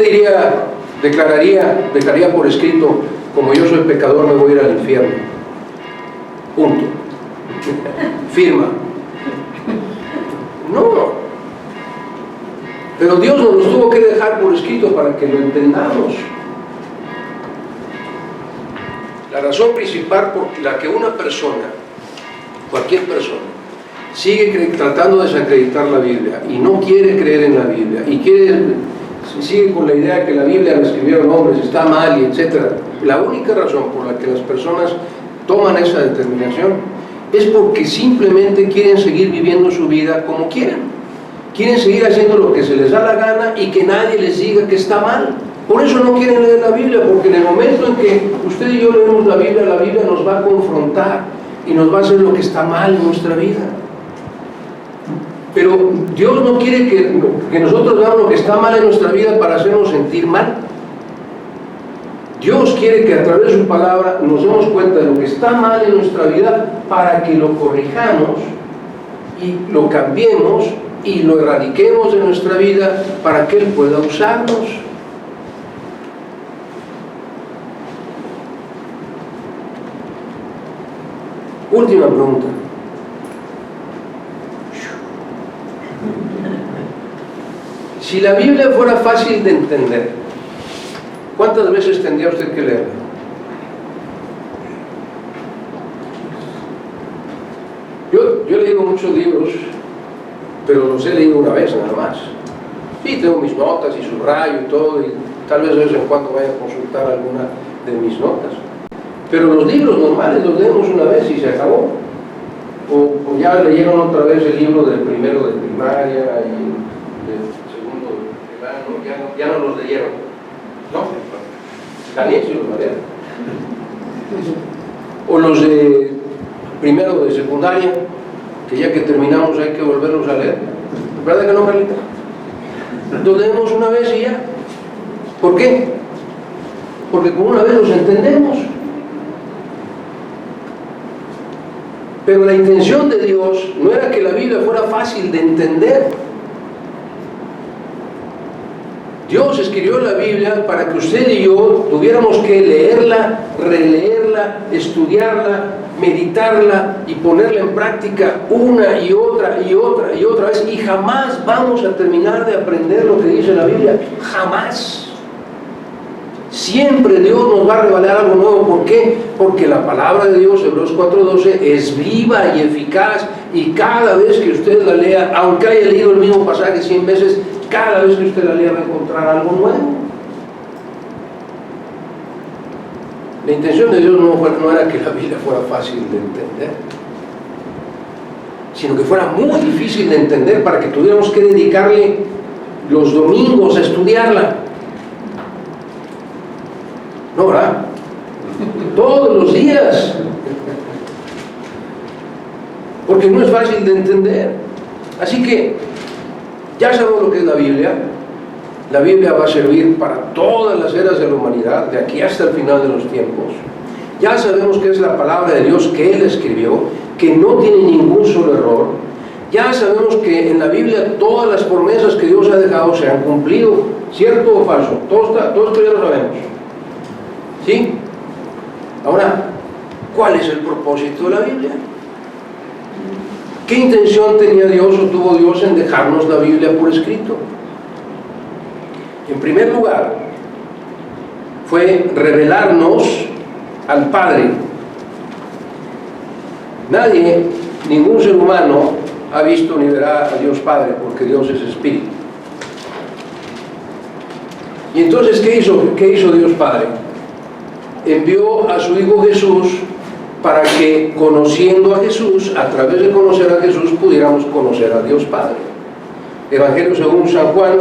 dejaría por escrito, como yo soy pecador, me voy a ir al infierno. Punto. Firma. No. Pero Dios nos los tuvo que dejar por escrito para que lo entendamos. La razón principal por la que una persona, cualquier persona, sigue tratando de desacreditar la Biblia y no quiere creer en la Biblia y sigue con la idea de que la Biblia la escribieron hombres, está mal y etc. La única razón por la que las personas toman esa determinación es porque simplemente quieren seguir viviendo su vida como quieren. Quieren seguir haciendo lo que se les da la gana y que nadie les diga que está mal. Por eso no quieren leer la Biblia, porque en el momento en que usted y yo leemos la Biblia nos va a confrontar y nos va a hacer lo que está mal en nuestra vida. Pero Dios no quiere que nosotros hagamos lo que está mal en nuestra vida para hacernos sentir mal. Dios quiere que a través de su palabra nos demos cuenta de lo que está mal en nuestra vida para que lo corrijamos y lo cambiemos y lo erradiquemos de nuestra vida para que Él pueda usarnos. Última pregunta. Si la Biblia fuera fácil de entender, ¿cuántas veces tendría usted que leerla? Yo he leído muchos libros, pero los he leído una vez nada más. Sí, tengo mis notas y subrayo y todo, y tal vez de vez en cuando vaya a consultar alguna de mis notas. Pero los libros normales los leemos una vez y se acabó. O ya leyeron otra vez el libro del primero de primaria y del segundo de verano, ya no los leyeron. No, Daniel sí los leyeron. O los de primero de secundaria, que ya que terminamos hay que volverlos a leer. ¿Verdad que no, Carlita? Los leemos una vez y ya. ¿Por qué? Porque con una vez los entendemos. Pero la intención de Dios no era que la Biblia fuera fácil de entender. Dios escribió la Biblia para que usted y yo tuviéramos que leerla, releerla, estudiarla, meditarla y ponerla en práctica una y otra y otra y otra vez, y jamás vamos a terminar de aprender lo que dice la Biblia. Jamás. Siempre Dios nos va a revelar algo nuevo. ¿Por qué? Porque la palabra de Dios, Hebreos 4:12, es viva y eficaz, y cada vez que usted la lea, aunque haya leído el mismo pasaje 100 veces, cada vez que usted la lea va a encontrar algo nuevo. La intención de Dios no era que la Biblia fuera fácil de entender, sino que fuera muy difícil de entender para que tuviéramos que dedicarle los domingos a estudiarla. No, ¿verdad? Todos los días. porque no es fácil de entender. Así que ya sabemos lo que es la Biblia. La Biblia va a servir para todas las eras de la humanidad, de aquí hasta el final de los tiempos. Ya sabemos que es la palabra de Dios que Él escribió, que no tiene ningún solo error. Ya sabemos que en la Biblia todas las promesas que Dios ha dejado se han cumplido, ¿cierto o falso? Todo esto ya lo sabemos. ¿Sí? Ahora, ¿cuál es el propósito de la Biblia? ¿Qué intención tenía Dios o tuvo Dios en dejarnos la Biblia por escrito? En primer lugar, fue revelarnos al Padre. Nadie, ningún ser humano ha visto ni verá a Dios Padre, porque Dios es Espíritu. Y entonces, ¿qué hizo Dios Padre? Envió a su Hijo Jesús para que, conociendo a Jesús, a través de conocer a Jesús, pudiéramos conocer a Dios Padre. Evangelio según San Juan,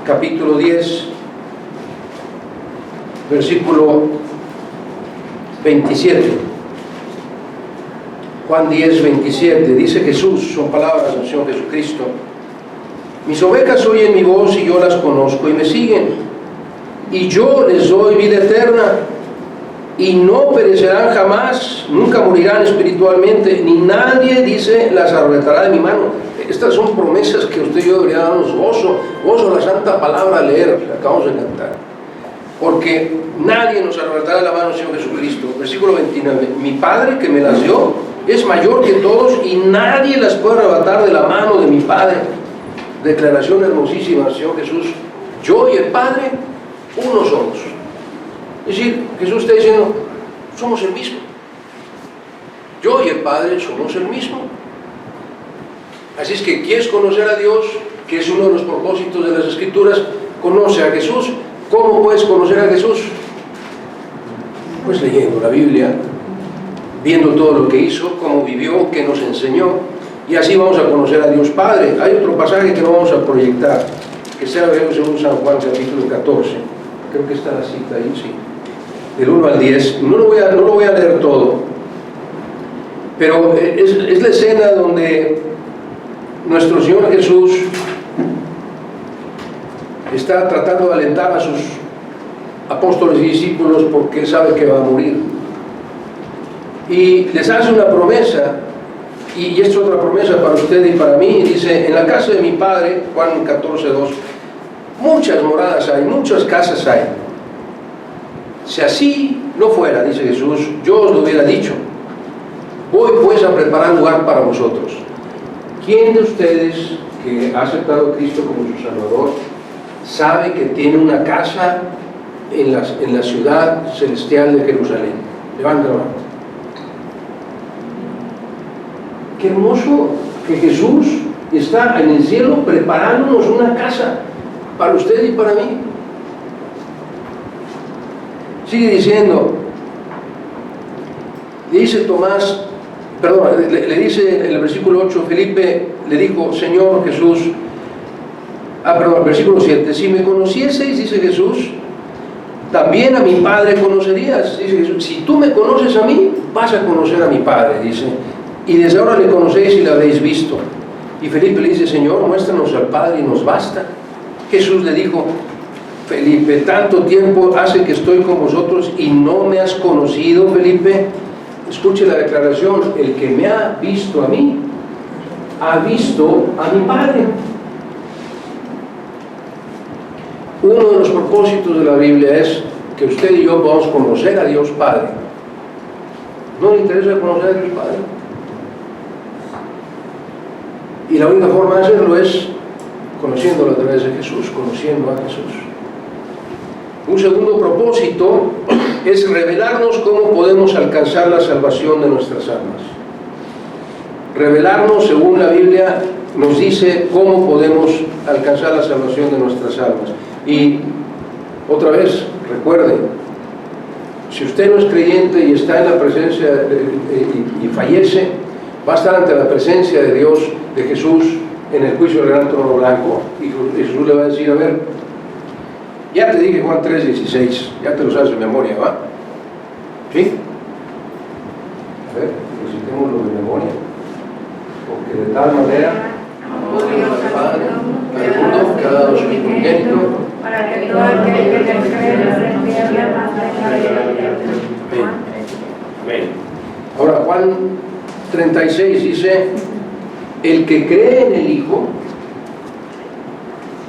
capítulo 10, versículo 27. Juan 10, 27, dice Jesús, son palabras del Señor Jesucristo: mis ovejas oyen mi voz y yo las conozco y me siguen, y yo les doy vida eterna, y no perecerán jamás, nunca morirán espiritualmente, ni nadie, dice, las arrebatará de mi mano. Estas son promesas que usted y yo debería darnos gozo la santa palabra a leer, que acabamos de cantar. Porque nadie nos arrebatará de la mano del Señor Jesucristo. Versículo 29, mi Padre que me las dio es mayor que todos y nadie las puede arrebatar de la mano de mi Padre. Declaración hermosísima del Señor Jesús: yo y el Padre, uno somos. Es decir, Jesús está diciendo, somos el mismo. Yo y el Padre somos el mismo. Así es que, ¿quieres conocer a Dios? Que es uno de los propósitos de las Escrituras. Conoce a Jesús. ¿Cómo puedes conocer a Jesús? Pues leyendo la Biblia, viendo todo lo que hizo, cómo vivió, qué nos enseñó, y así vamos a conocer a Dios Padre. Hay otro pasaje que no vamos a proyectar, que sea según San Juan, capítulo 14. Creo que está la cita ahí, sí. Del 1 al 10. No lo voy a leer todo, pero es la escena donde nuestro Señor Jesús está tratando de alentar a sus apóstoles y discípulos porque sabe que va a morir. Y les hace una promesa, y es otra promesa para usted y para mí. Dice, en la casa de mi Padre, Juan 14, 2, muchas moradas hay, muchas casas hay. Si así no fuera, dice Jesús, yo os lo hubiera dicho. Voy pues a preparar lugar para vosotros. ¿Quién de ustedes que ha aceptado a Cristo como su Salvador sabe que tiene una casa en la ciudad celestial de Jerusalén? Levanta la mano. Qué hermoso que Jesús está en el cielo preparándonos una casa para usted y para mí. Sigue diciendo, le dice Tomás, perdón, le dice en el versículo 8, Felipe le dijo, Señor Jesús, versículo 7, si me conocieseis, dice Jesús, también a mi Padre conocerías. Dice Jesús, si tú me conoces a mí, vas a conocer a mi Padre, dice, y desde ahora le conocéis y le habéis visto. Y Felipe le dice, Señor, muéstranos al Padre y nos basta. Jesús le dijo, Felipe, tanto tiempo hace que estoy con vosotros y no me has conocido, Felipe. Escuche la declaración, el que me ha visto a mí, ha visto a mi Padre. Uno de los propósitos de la Biblia es que usted y yo podamos conocer a Dios Padre. ¿No le interesa conocer a Dios Padre? Y la única forma de hacerlo es conociéndolo a través de Jesús, conociendo a Jesús. Un segundo propósito es revelarnos cómo podemos alcanzar la salvación de nuestras almas. Revelarnos, según la Biblia, nos dice cómo podemos alcanzar la salvación de nuestras almas. Y otra vez, recuerde, si usted no es creyente y está en la presencia y fallece, va a estar ante la presencia de Dios, de Jesús, en el juicio del gran trono blanco, y Jesús le va a decir, a ver, ya te dije Juan 3:16, ya te lo sabes de memoria, ¿va? ¿Sí? A ver, recitémoslo de memoria. que de tal manera amó Dios al Padre, al mundo, que ha dado su Hijo unigénito, para que todo aquel que le cree no se pierda, mas tenga vida eterna. Amén. Ahora Juan 36 dice: el que cree en el Hijo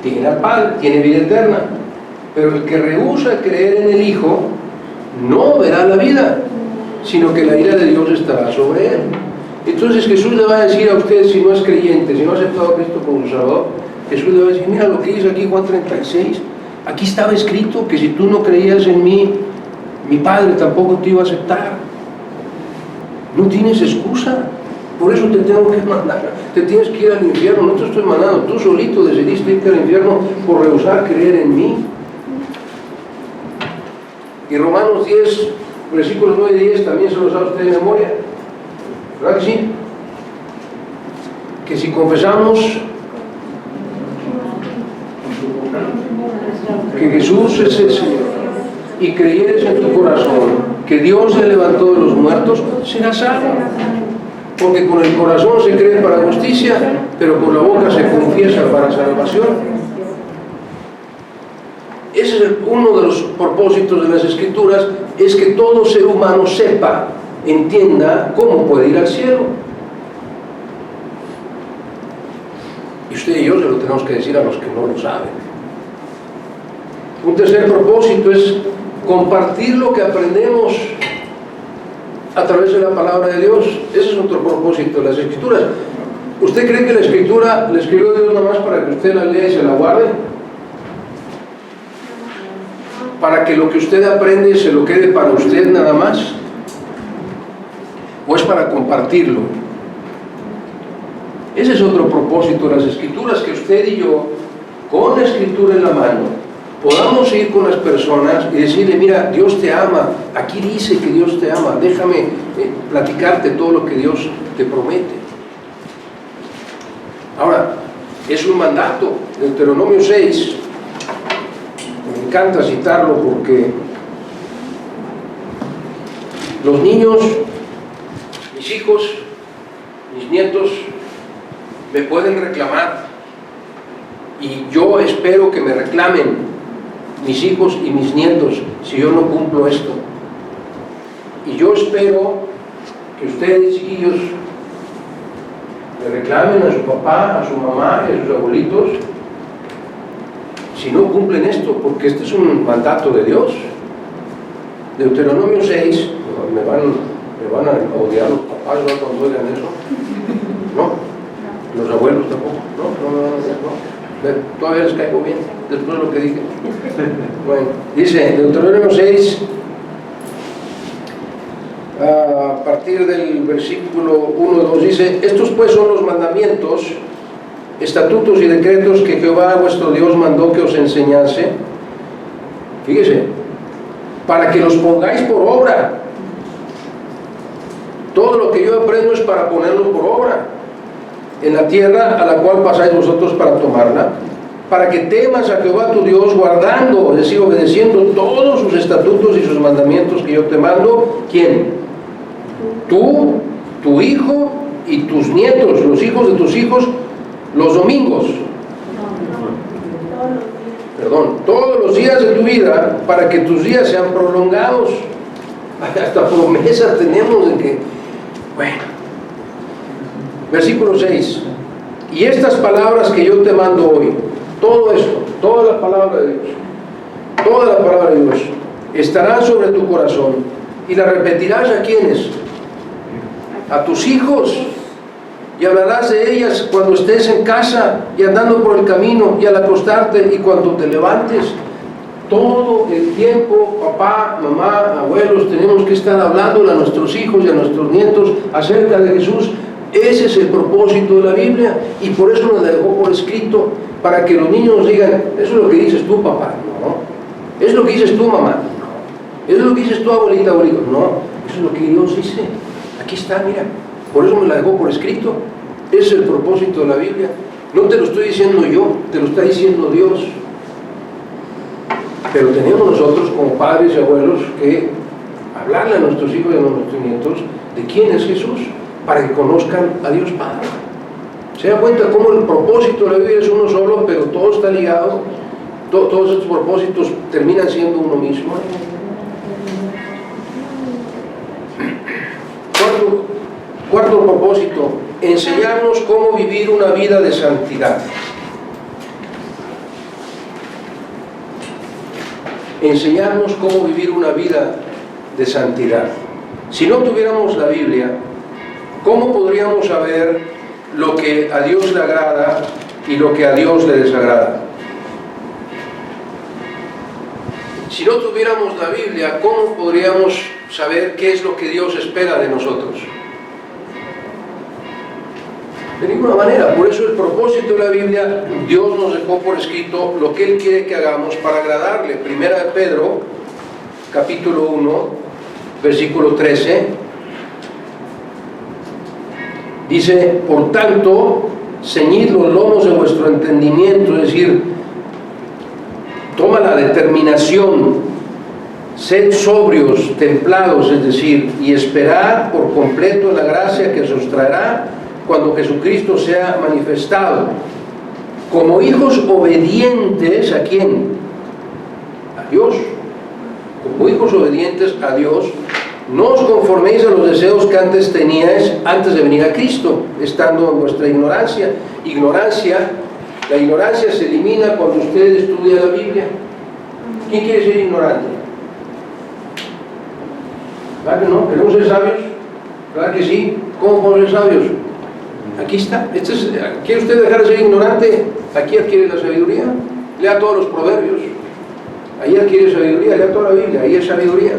tiene al Padre, tiene vida eterna, pero el que rehúsa creer en el Hijo no verá la vida, sino que la ira de Dios estará sobre él. Entonces Jesús le va a decir a usted, si no es creyente, si no ha aceptado a Cristo como su Salvador, Jesús le va a decir: mira lo que dice aquí Juan 36, aquí estaba escrito que si tú no creías en mí, mi Padre tampoco te iba a aceptar. No tienes excusa, por eso te tengo que mandar, te tienes que ir al infierno, no te estoy mandando, tú solito decidiste irte al infierno por rehusar creer en mí. Y Romanos 10, versículos 9 y 10 también se los sabe usted de memoria, ¿verdad que sí? Que si confesamos que Jesús es el Señor y creyeres en tu corazón que Dios se levantó de los muertos, serás salvo. Porque con el corazón se cree para justicia, pero con la boca se confiesa para salvación. Ese es uno de los propósitos de las Escrituras, es que todo ser humano sepa, entienda cómo puede ir al cielo. Y usted y yo se lo tenemos que decir a los que no lo saben. Un tercer propósito es compartir lo que aprendemos a través de la palabra de Dios. Ese es otro propósito de las Escrituras. ¿Usted cree que la Escritura la escribió Dios nada más para que usted la lea y se la guarde? ¿Para que lo que usted aprende se lo quede para usted nada más? ¿O es para compartirlo? Ese es otro propósito de las Escrituras, que usted y yo, con la Escritura en la mano, podamos ir con las personas y decirle: mira, Dios te ama, aquí dice que Dios te ama, déjame platicarte todo lo que Dios te promete. Ahora, es un mandato, Deuteronomio 6, me encanta citarlo porque los niños, mis hijos, mis nietos, me pueden reclamar, y yo espero que me reclamen mis hijos y mis nietos si yo no cumplo esto. Y yo espero que ustedes, chiquillos, le reclamen a su papá, a su mamá y a sus abuelitos si no cumplen esto, porque este es un mandato de Dios. Deuteronomio 6, me van a odiar los papás, ¿no?, cuando oigan eso. ¿No? Los abuelos tampoco. No. Todavía les caigo bien, después de lo que dije. Bueno, dice Deuteronomio 6, a partir del versículo 1-2, dice: estos pues son los mandamientos, estatutos y decretos que Jehová vuestro Dios mandó que os enseñase. Fíjese, para que los pongáis por obra. Todo lo que yo aprendo es para ponerlo por obra en la tierra a la cual pasáis vosotros para tomarla, para que temas a Jehová tu Dios, guardando, es decir, obedeciendo todos sus estatutos y sus mandamientos que yo te mando. ¿Quién? Tú, tu hijo y tus nietos, los hijos de tus hijos, los domingos. Perdón, todos los días de tu vida, para que tus días sean prolongados. Hasta promesas tenemos de que, bueno. Versículo 6: y estas palabras que yo te mando hoy, todo esto, toda la palabra de Dios, estarán sobre tu corazón, y la repetirás ¿a quiénes? A tus hijos, y hablarás de ellas cuando estés en casa y andando por el camino, y al acostarte y cuando te levantes. Todo el tiempo, papá, mamá, abuelos, tenemos que estar hablando a nuestros hijos y a nuestros nietos acerca de Jesús. Ese es el propósito de la Biblia, y por eso nos la dejó por escrito, para que los niños digan: eso es lo que dices tú, papá, no. Eso es lo que dices tú, mamá, no. Eso es lo que dices tú, abuelita, abuelito, no. Eso es lo que Dios dice. Aquí está, mira. Por eso me la dejó por escrito. Ese es el propósito de la Biblia. No te lo estoy diciendo yo, te lo está diciendo Dios. Pero tenemos nosotros, como padres y abuelos, que hablarle a nuestros hijos y a nuestros nietos de quién es Jesús, para que conozcan a Dios Padre. Se da cuenta cómo el propósito de la Biblia es uno solo, pero todo está ligado. Todos estos propósitos terminan siendo uno mismo. Cuarto propósito, enseñarnos cómo vivir una vida de santidad. Enseñarnos cómo vivir una vida de santidad. Si no tuviéramos la Biblia, ¿cómo podríamos saber lo que a Dios le agrada y lo que a Dios le desagrada? Si no tuviéramos la Biblia, ¿cómo podríamos saber qué es lo que Dios espera de nosotros? De ninguna manera. Por eso el propósito de la Biblia, Dios nos dejó por escrito lo que Él quiere que hagamos para agradarle. Primera de Pedro, capítulo 1, versículo 13, dice: por tanto, ceñid los lomos de vuestro entendimiento, es decir, toma la determinación, sed sobrios, templados, es decir, y esperad por completo la gracia que se os traerá cuando Jesucristo sea manifestado. Como hijos obedientes, ¿a quién? A Dios. Como hijos obedientes a Dios, no os conforméis a los deseos que antes teníais antes de venir a Cristo, estando en vuestra ignorancia. La ignorancia se elimina cuando usted estudia la Biblia. ¿Quién quiere ser ignorante? ¿Verdad que no? ¿Queremos ser sabios? ¿Verdad que sí? ¿Cómo podemos ser sabios? Aquí está. ¿Quiere usted dejar de ser ignorante? Aquí adquiere la sabiduría. Lea todos los proverbios. Ahí adquiere sabiduría. Lea toda la Biblia. Ahí es sabiduría.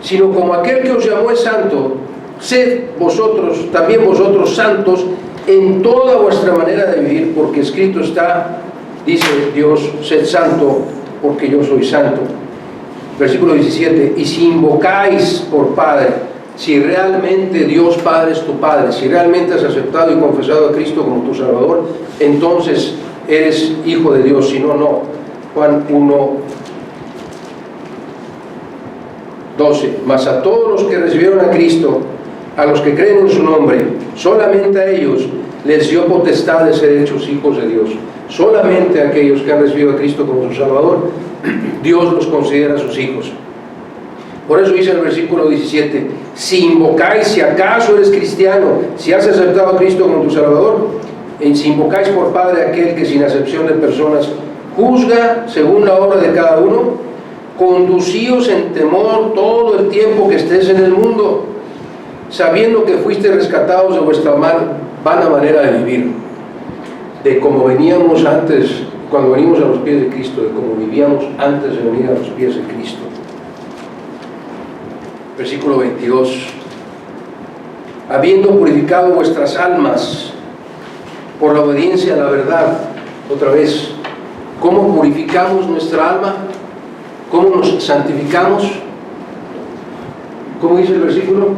Sino como aquel que os llamó es santo, sed vosotros, también vosotros santos, en toda vuestra manera de vivir, porque escrito está, dice Dios, sed santo, porque yo soy santo. Versículo 17, y si invocáis por Padre, si realmente Dios Padre es tu Padre, si realmente has aceptado y confesado a Cristo como tu Salvador, entonces eres hijo de Dios, si no, no. Juan 1, 12, mas a todos los que recibieron a Cristo, a los que creen en su nombre, solamente a ellos les dio potestad de ser hechos hijos de Dios. Solamente a aquellos que han recibido a Cristo como su Salvador, Dios los considera sus hijos. Por eso dice el versículo 17, si invocáis, si acaso eres cristiano, si has aceptado a Cristo como tu Salvador, si invocáis por Padre aquel que sin acepción de personas juzga según la obra de cada uno, conducíos en temor todo el tiempo que estés en el mundo, sabiendo que fuiste rescatados de vuestra vana manera de vivir, de cómo veníamos antes, cuando venimos a los pies de Cristo, de cómo vivíamos antes de venir a los pies de Cristo. Versículo 22, habiendo purificado vuestras almas por la obediencia a la verdad. Otra vez, ¿cómo purificamos nuestra alma? ¿Cómo nos santificamos? ¿Cómo dice el versículo?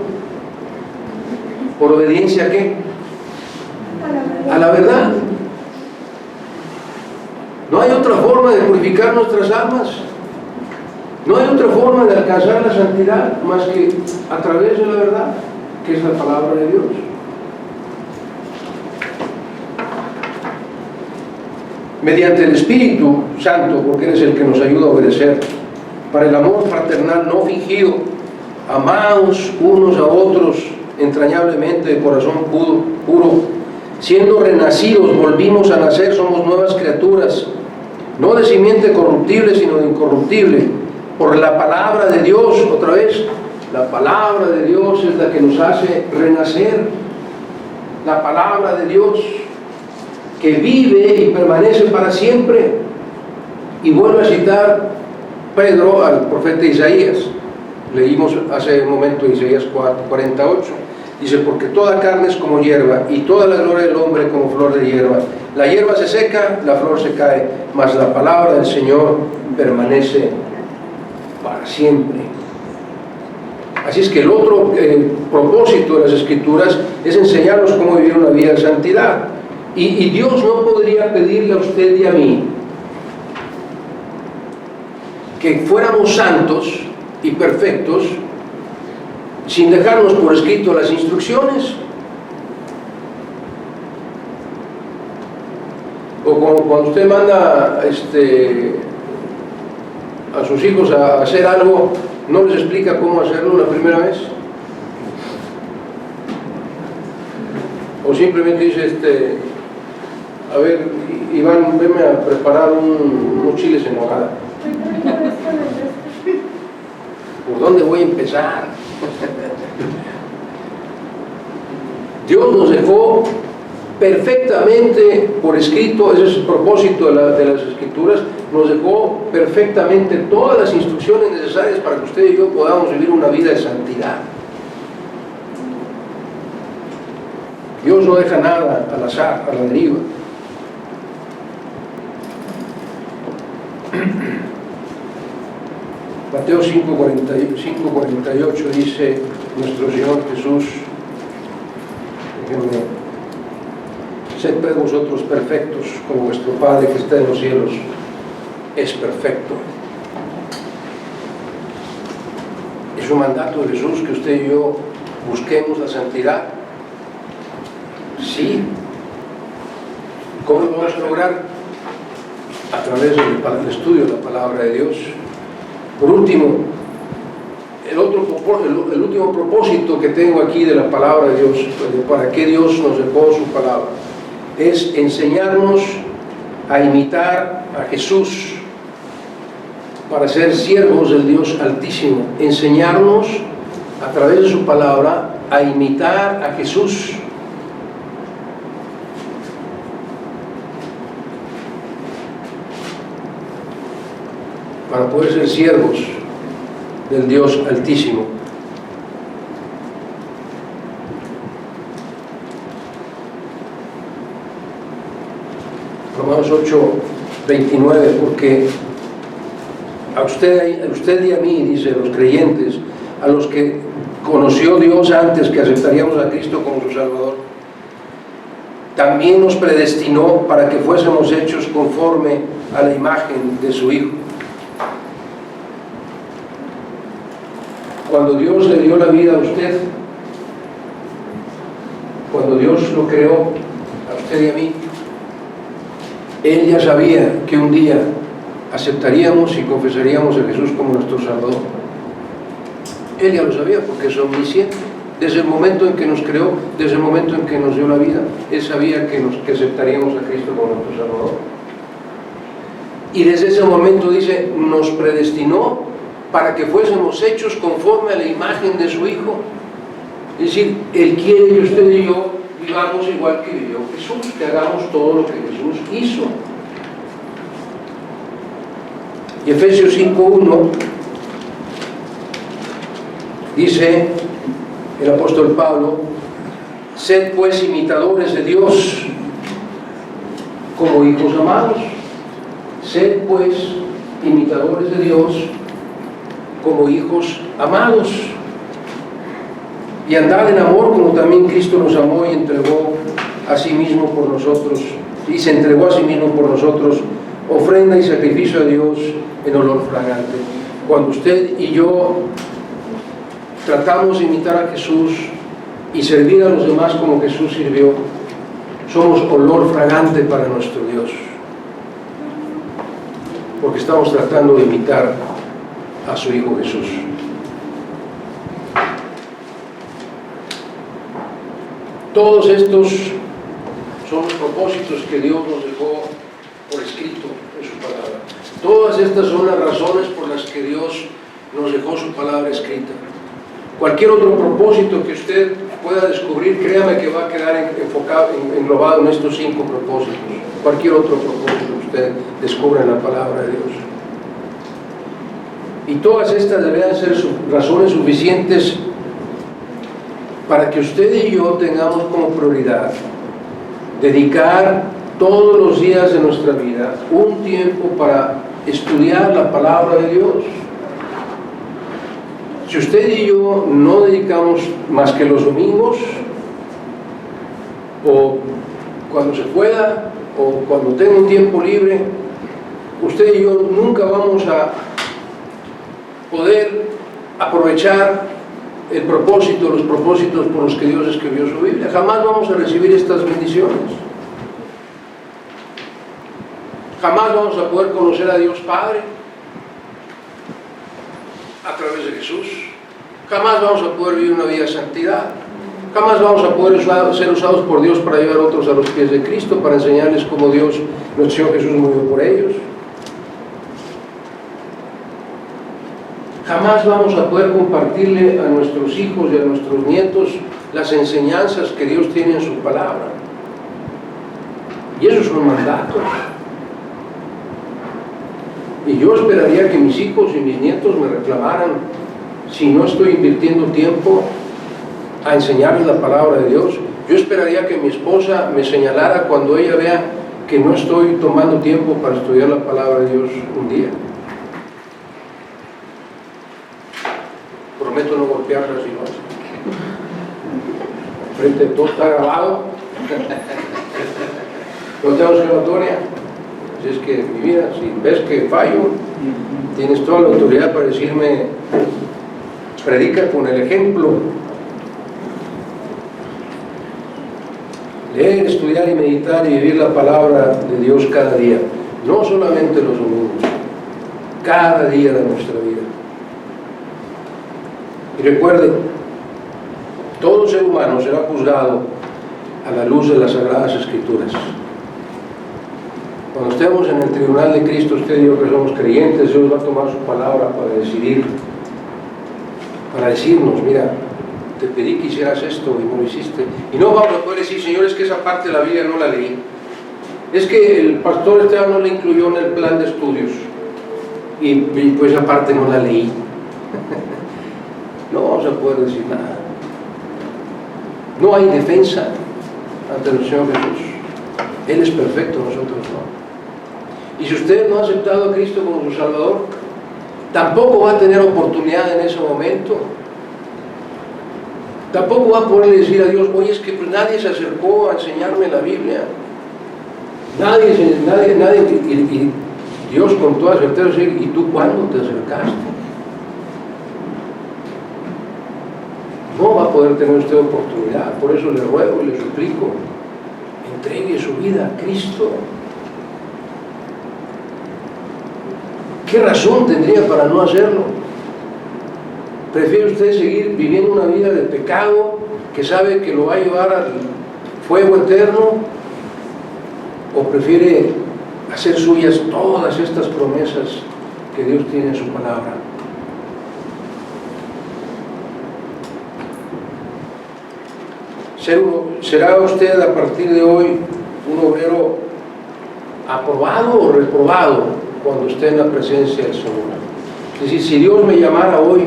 ¿Por obediencia a qué? A la verdad. No hay otra forma de purificar nuestras almas. No hay otra forma de alcanzar la santidad más que a través de la verdad, que es la palabra de Dios. Mediante el Espíritu Santo, porque Él es el que nos ayuda a obedecer, para el amor fraternal no fingido, amaos unos a otros entrañablemente de corazón puro, siendo renacidos, volvimos a nacer, somos nuevas criaturas, no de simiente corruptible, sino de incorruptible, por la palabra de Dios. Otra vez, la palabra de Dios es la que nos hace renacer. La palabra de Dios que vive y permanece para siempre. Y vuelvo a citar Pedro al profeta Isaías. Leímos hace un momento Isaías 48. Dice, porque toda carne es como hierba, y toda la gloria del hombre como flor de hierba. La hierba se seca, la flor se cae, mas la palabra del Señor permanece para siempre. Así es que el otro propósito de las Escrituras es enseñarnos cómo vivir una vida de santidad. Y Dios no podría pedirle a usted y a mí que fuéramos santos y perfectos sin dejarnos por escrito las instrucciones. cuando usted manda a sus hijos a hacer algo, ¿no les explica cómo hacerlo la primera vez? O simplemente dice, a ver, Iván, venme a preparar unos chiles en nogada. ¿Por dónde voy a empezar? Dios nos dejó perfectamente por escrito, ese es el propósito de las Escrituras, nos dejó perfectamente todas las instrucciones necesarias para que usted y yo podamos vivir una vida de santidad. Dios no deja nada al azar, a la deriva. Mateo 5:48 dice nuestro Señor Jesús, sed pues vosotros perfectos, como vuestro Padre que está en los cielos es perfecto. Es un mandato de Jesús que usted y yo busquemos la santidad. Sí. ¿Cómo lo vamos a lograr? A través del estudio de la palabra de Dios. Por último, el último propósito que tengo aquí de la palabra de Dios, para qué Dios nos dejó su palabra, es enseñarnos a imitar a Jesús para ser siervos del Dios Altísimo. Enseñarnos a través de su palabra a imitar a Jesús. Para poder ser siervos del Dios Altísimo. Romanos 8:29, porque a usted y a mí, dice, los creyentes, a los que conoció Dios antes que aceptaríamos a Cristo como su Salvador, también nos predestinó para que fuésemos hechos conforme a la imagen de su Hijo. Cuando Dios le dio la vida a usted, cuando Dios lo creó a usted y a mí, Él ya sabía que un día aceptaríamos y confesaríamos a Jesús como nuestro Salvador. Él ya lo sabía porque es omnisciente. Desde el momento en que nos creó, desde el momento en que nos dio la vida, Él sabía que aceptaríamos a Cristo como nuestro Salvador. Y desde ese momento, dice, nos predestinó para que fuésemos hechos conforme a la imagen de su Hijo. Es decir, Él quiere que usted y yo vivamos igual que vivió Jesús, que hagamos todo lo que Jesús hizo. Y Efesios 5:1 dice el apóstol Pablo, sed pues imitadores de Dios como hijos amados. Sed pues imitadores de Dios como hijos amados, y andad en amor como también Cristo nos amó y entregó a sí mismo por nosotros, y se entregó a sí mismo por nosotros, ofrenda y sacrificio a Dios en olor fragante. Cuando usted y yo tratamos de imitar a Jesús y servir a los demás como Jesús sirvió, somos olor fragante para nuestro Dios, porque estamos tratando de imitar a su Hijo Jesús. Todos estos son los propósitos que Dios nos dejó por escrito en su palabra. Todas estas son las razones por las que Dios nos dejó su palabra escrita. Cualquier otro propósito que usted pueda descubrir, créame que va a quedar enfocado, englobado en estos 5 propósitos. Cualquier otro propósito que usted descubra en la palabra de Dios. Y todas estas deberían ser razones suficientes para que usted y yo tengamos como prioridad dedicar todos los días de nuestra vida un tiempo para estudiar la palabra de Dios. Si usted y yo no dedicamos más que los domingos, o cuando se pueda, o cuando tenga un tiempo libre, usted y yo nunca vamos a poder aprovechar los propósitos por los que Dios escribió su Biblia. Jamás vamos a recibir estas bendiciones. Jamás vamos a poder conocer a Dios Padre a través de Jesús. Jamás vamos a poder vivir una vida de santidad. Jamás vamos a poder ser usados por Dios para llevar a otros a los pies de Cristo, para enseñarles cómo Dios, nuestro Señor Jesús, murió por ellos. Jamás vamos a poder compartirle a nuestros hijos y a nuestros nietos las enseñanzas que Dios tiene en su palabra. Y esos son mandatos. Y yo esperaría que mis hijos y mis nietos me reclamaran si no estoy invirtiendo tiempo a enseñarles la palabra de Dios. Yo esperaría que mi esposa me señalara cuando ella vea que no estoy tomando tiempo para estudiar la palabra de Dios un día. Prometo no golpearla si no. Frente a todo está grabado. No tengo escapatoria. Así es que mi vida, si ves que fallo, tienes toda la autoridad para decirme, predica con el ejemplo. Leer, estudiar y meditar y vivir la palabra de Dios cada día. No solamente los domingos, cada día de nuestra vida. Y recuerden, todo ser humano será juzgado a la luz de las Sagradas Escrituras. Cuando estemos en el tribunal de Cristo, usted y yo que somos creyentes, Dios va a tomar su palabra para decidir, para decirnos, mira, te pedí que hicieras esto y no lo hiciste. Y no vamos a poder decir, Señor, es que esa parte de la Biblia no la leí. Es que el pastor Esteban no la incluyó en el plan de estudios. Y pues esa parte no la leí. No vamos a poder decir nada. No hay defensa ante el Señor Jesús. Él es perfecto, nosotros no. Y si usted no ha aceptado a Cristo como su Salvador, tampoco va a tener oportunidad en ese momento. Tampoco va a poder decir a Dios, oye, es que pues nadie se acercó a enseñarme la Biblia. Nadie, y Dios con toda certeza dice, ¿y tú cuándo te acercaste? No va a poder tener usted oportunidad. Por eso le ruego y le suplico, entregue su vida a Cristo. ¿Qué razón tendría para no hacerlo? ¿Prefiere usted seguir viviendo una vida de pecado que sabe que lo va a llevar al fuego eterno? ¿O prefiere hacer suyas todas estas promesas que Dios tiene en su palabra? ¿Será usted a partir de hoy un obrero aprobado o reprobado cuando esté en la presencia del Señor? Es decir, si Dios me llamara hoy,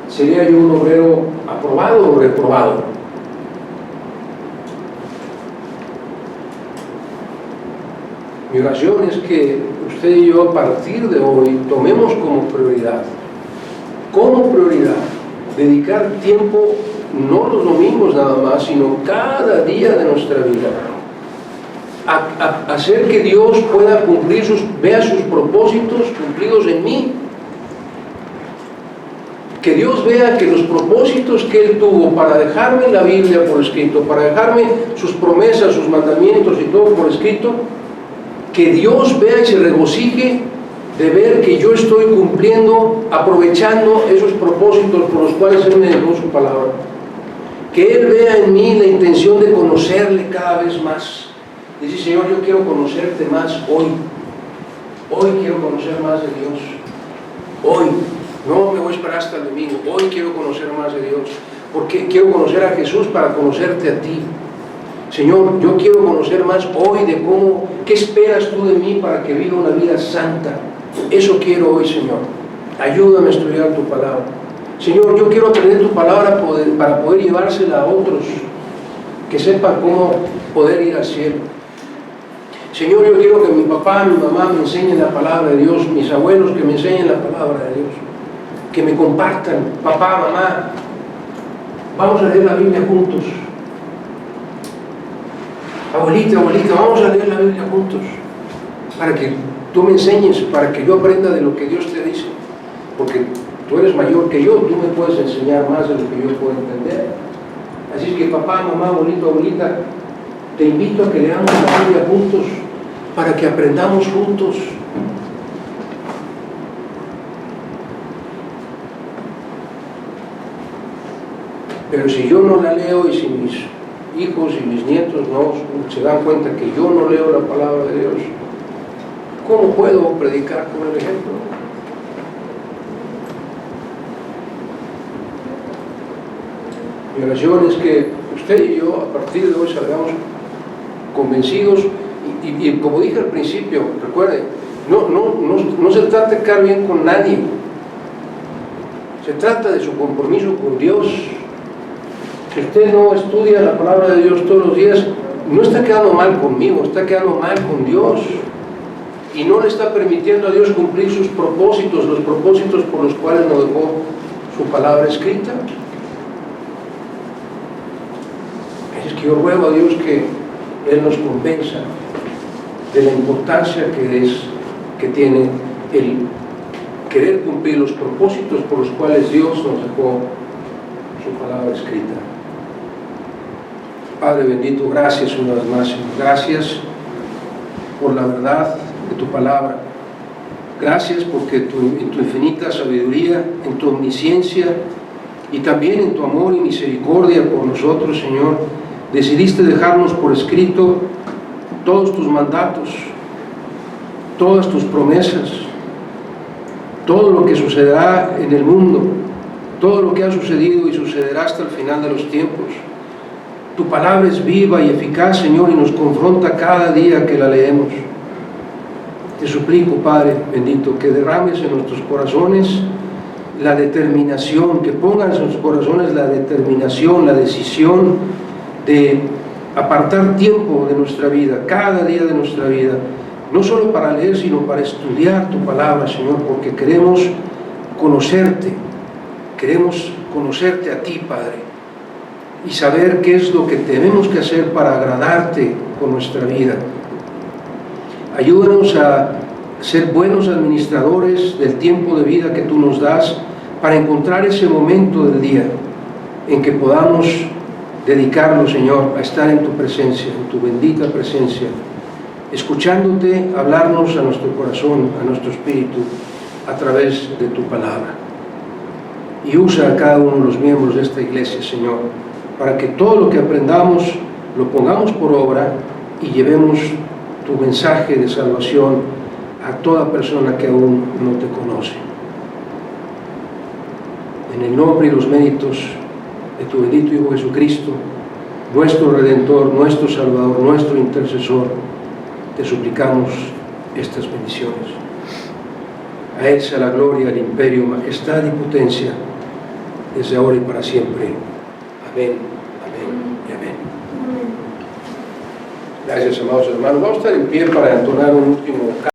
¿sería yo un obrero aprobado o reprobado? Mi oración es que usted y yo a partir de hoy tomemos como prioridad, dedicar tiempo, no los domingos nada más, sino cada día de nuestra vida, a hacer que Dios pueda cumplir vea sus propósitos cumplidos en mí. Que Dios vea que los propósitos que Él tuvo para dejarme la Biblia por escrito, para dejarme sus promesas, sus mandamientos y todo por escrito, que Dios vea y se regocije de ver que yo estoy cumpliendo, aprovechando esos propósitos por los cuales Él me dejó su palabra. Que Él vea en mí la intención de conocerle cada vez más. Dice, Señor, yo quiero conocerte más hoy. Hoy quiero conocer más de Dios. Hoy. No me voy a esperar hasta el domingo. Hoy quiero conocer más de Dios. Porque quiero conocer a Jesús para conocerte a ti. Señor, yo quiero conocer más hoy de qué esperas tú de mí para que viva una vida santa. Eso quiero hoy, Señor. Ayúdame a estudiar tu palabra. Señor, yo quiero aprender tu palabra para poder llevársela a otros que sepan cómo poder ir al cielo. Señor, yo quiero que mi papá, mi mamá me enseñen la palabra de Dios, mis abuelos que me enseñen la palabra de Dios, que me compartan. Papá, mamá, vamos a leer la Biblia juntos. Abuelita, vamos a leer la Biblia juntos, para que tú me enseñes, para que yo aprenda de lo que Dios te dice, porque tú eres mayor que yo, tú me puedes enseñar más de lo que yo puedo entender. Así es que papá, mamá, abuelito, abuelita, te invito a que leamos la Biblia juntos para que aprendamos juntos. Pero si yo no la leo y si mis hijos y mis nietos no se dan cuenta que yo no leo la palabra de Dios, ¿cómo puedo predicar con el ejemplo? Mi oración es que usted y yo a partir de hoy salgamos convencidos y como dije al principio, recuerde, no se trata de quedar bien con nadie, se trata de su compromiso con Dios. Si usted no estudia la palabra de Dios todos los días, no está quedando mal conmigo, está quedando mal con Dios y no le está permitiendo a Dios cumplir sus propósitos, los propósitos por los cuales nos dejó su palabra escrita. Es que yo ruego a Dios que Él nos convenza de la importancia que tiene el querer cumplir los propósitos por los cuales Dios nos dejó su palabra escrita. Padre bendito, gracias una vez más, Señor. Gracias por la verdad de tu palabra. Gracias porque en tu infinita sabiduría, en tu omnisciencia y también en tu amor y misericordia por nosotros, Señor, decidiste dejarnos por escrito todos tus mandatos, todas tus promesas, todo lo que sucederá en el mundo, todo lo que ha sucedido y sucederá hasta el final de los tiempos. Tu palabra es viva y eficaz, Señor, y nos confronta cada día que la leemos. Te suplico, Padre bendito, que derrames en nuestros corazones la determinación, que pongas en nuestros corazones la determinación, la decisión de apartar tiempo de nuestra vida, cada día de nuestra vida, no solo para leer, sino para estudiar tu palabra, Señor, porque queremos conocerte a ti, Padre, y saber qué es lo que tenemos que hacer para agradarte con nuestra vida. Ayúdanos a ser buenos administradores del tiempo de vida que tú nos das para encontrar ese momento del día en que podamos dedicarnos, Señor, a estar en tu presencia, en tu bendita presencia, escuchándote hablarnos a nuestro corazón, a nuestro espíritu, a través de tu palabra. Y usa a cada uno de los miembros de esta iglesia, Señor, para que todo lo que aprendamos lo pongamos por obra y llevemos tu mensaje de salvación a toda persona que aún no te conoce. En el nombre y los méritos de tu bendito Hijo Jesucristo, nuestro Redentor, nuestro Salvador, nuestro Intercesor, te suplicamos estas bendiciones. A Él sea la gloria, el imperio, majestad y potencia, desde ahora y para siempre. Amén, amén y amén. Gracias, amados hermanos. Vamos a estar en pie para entonar un último canto.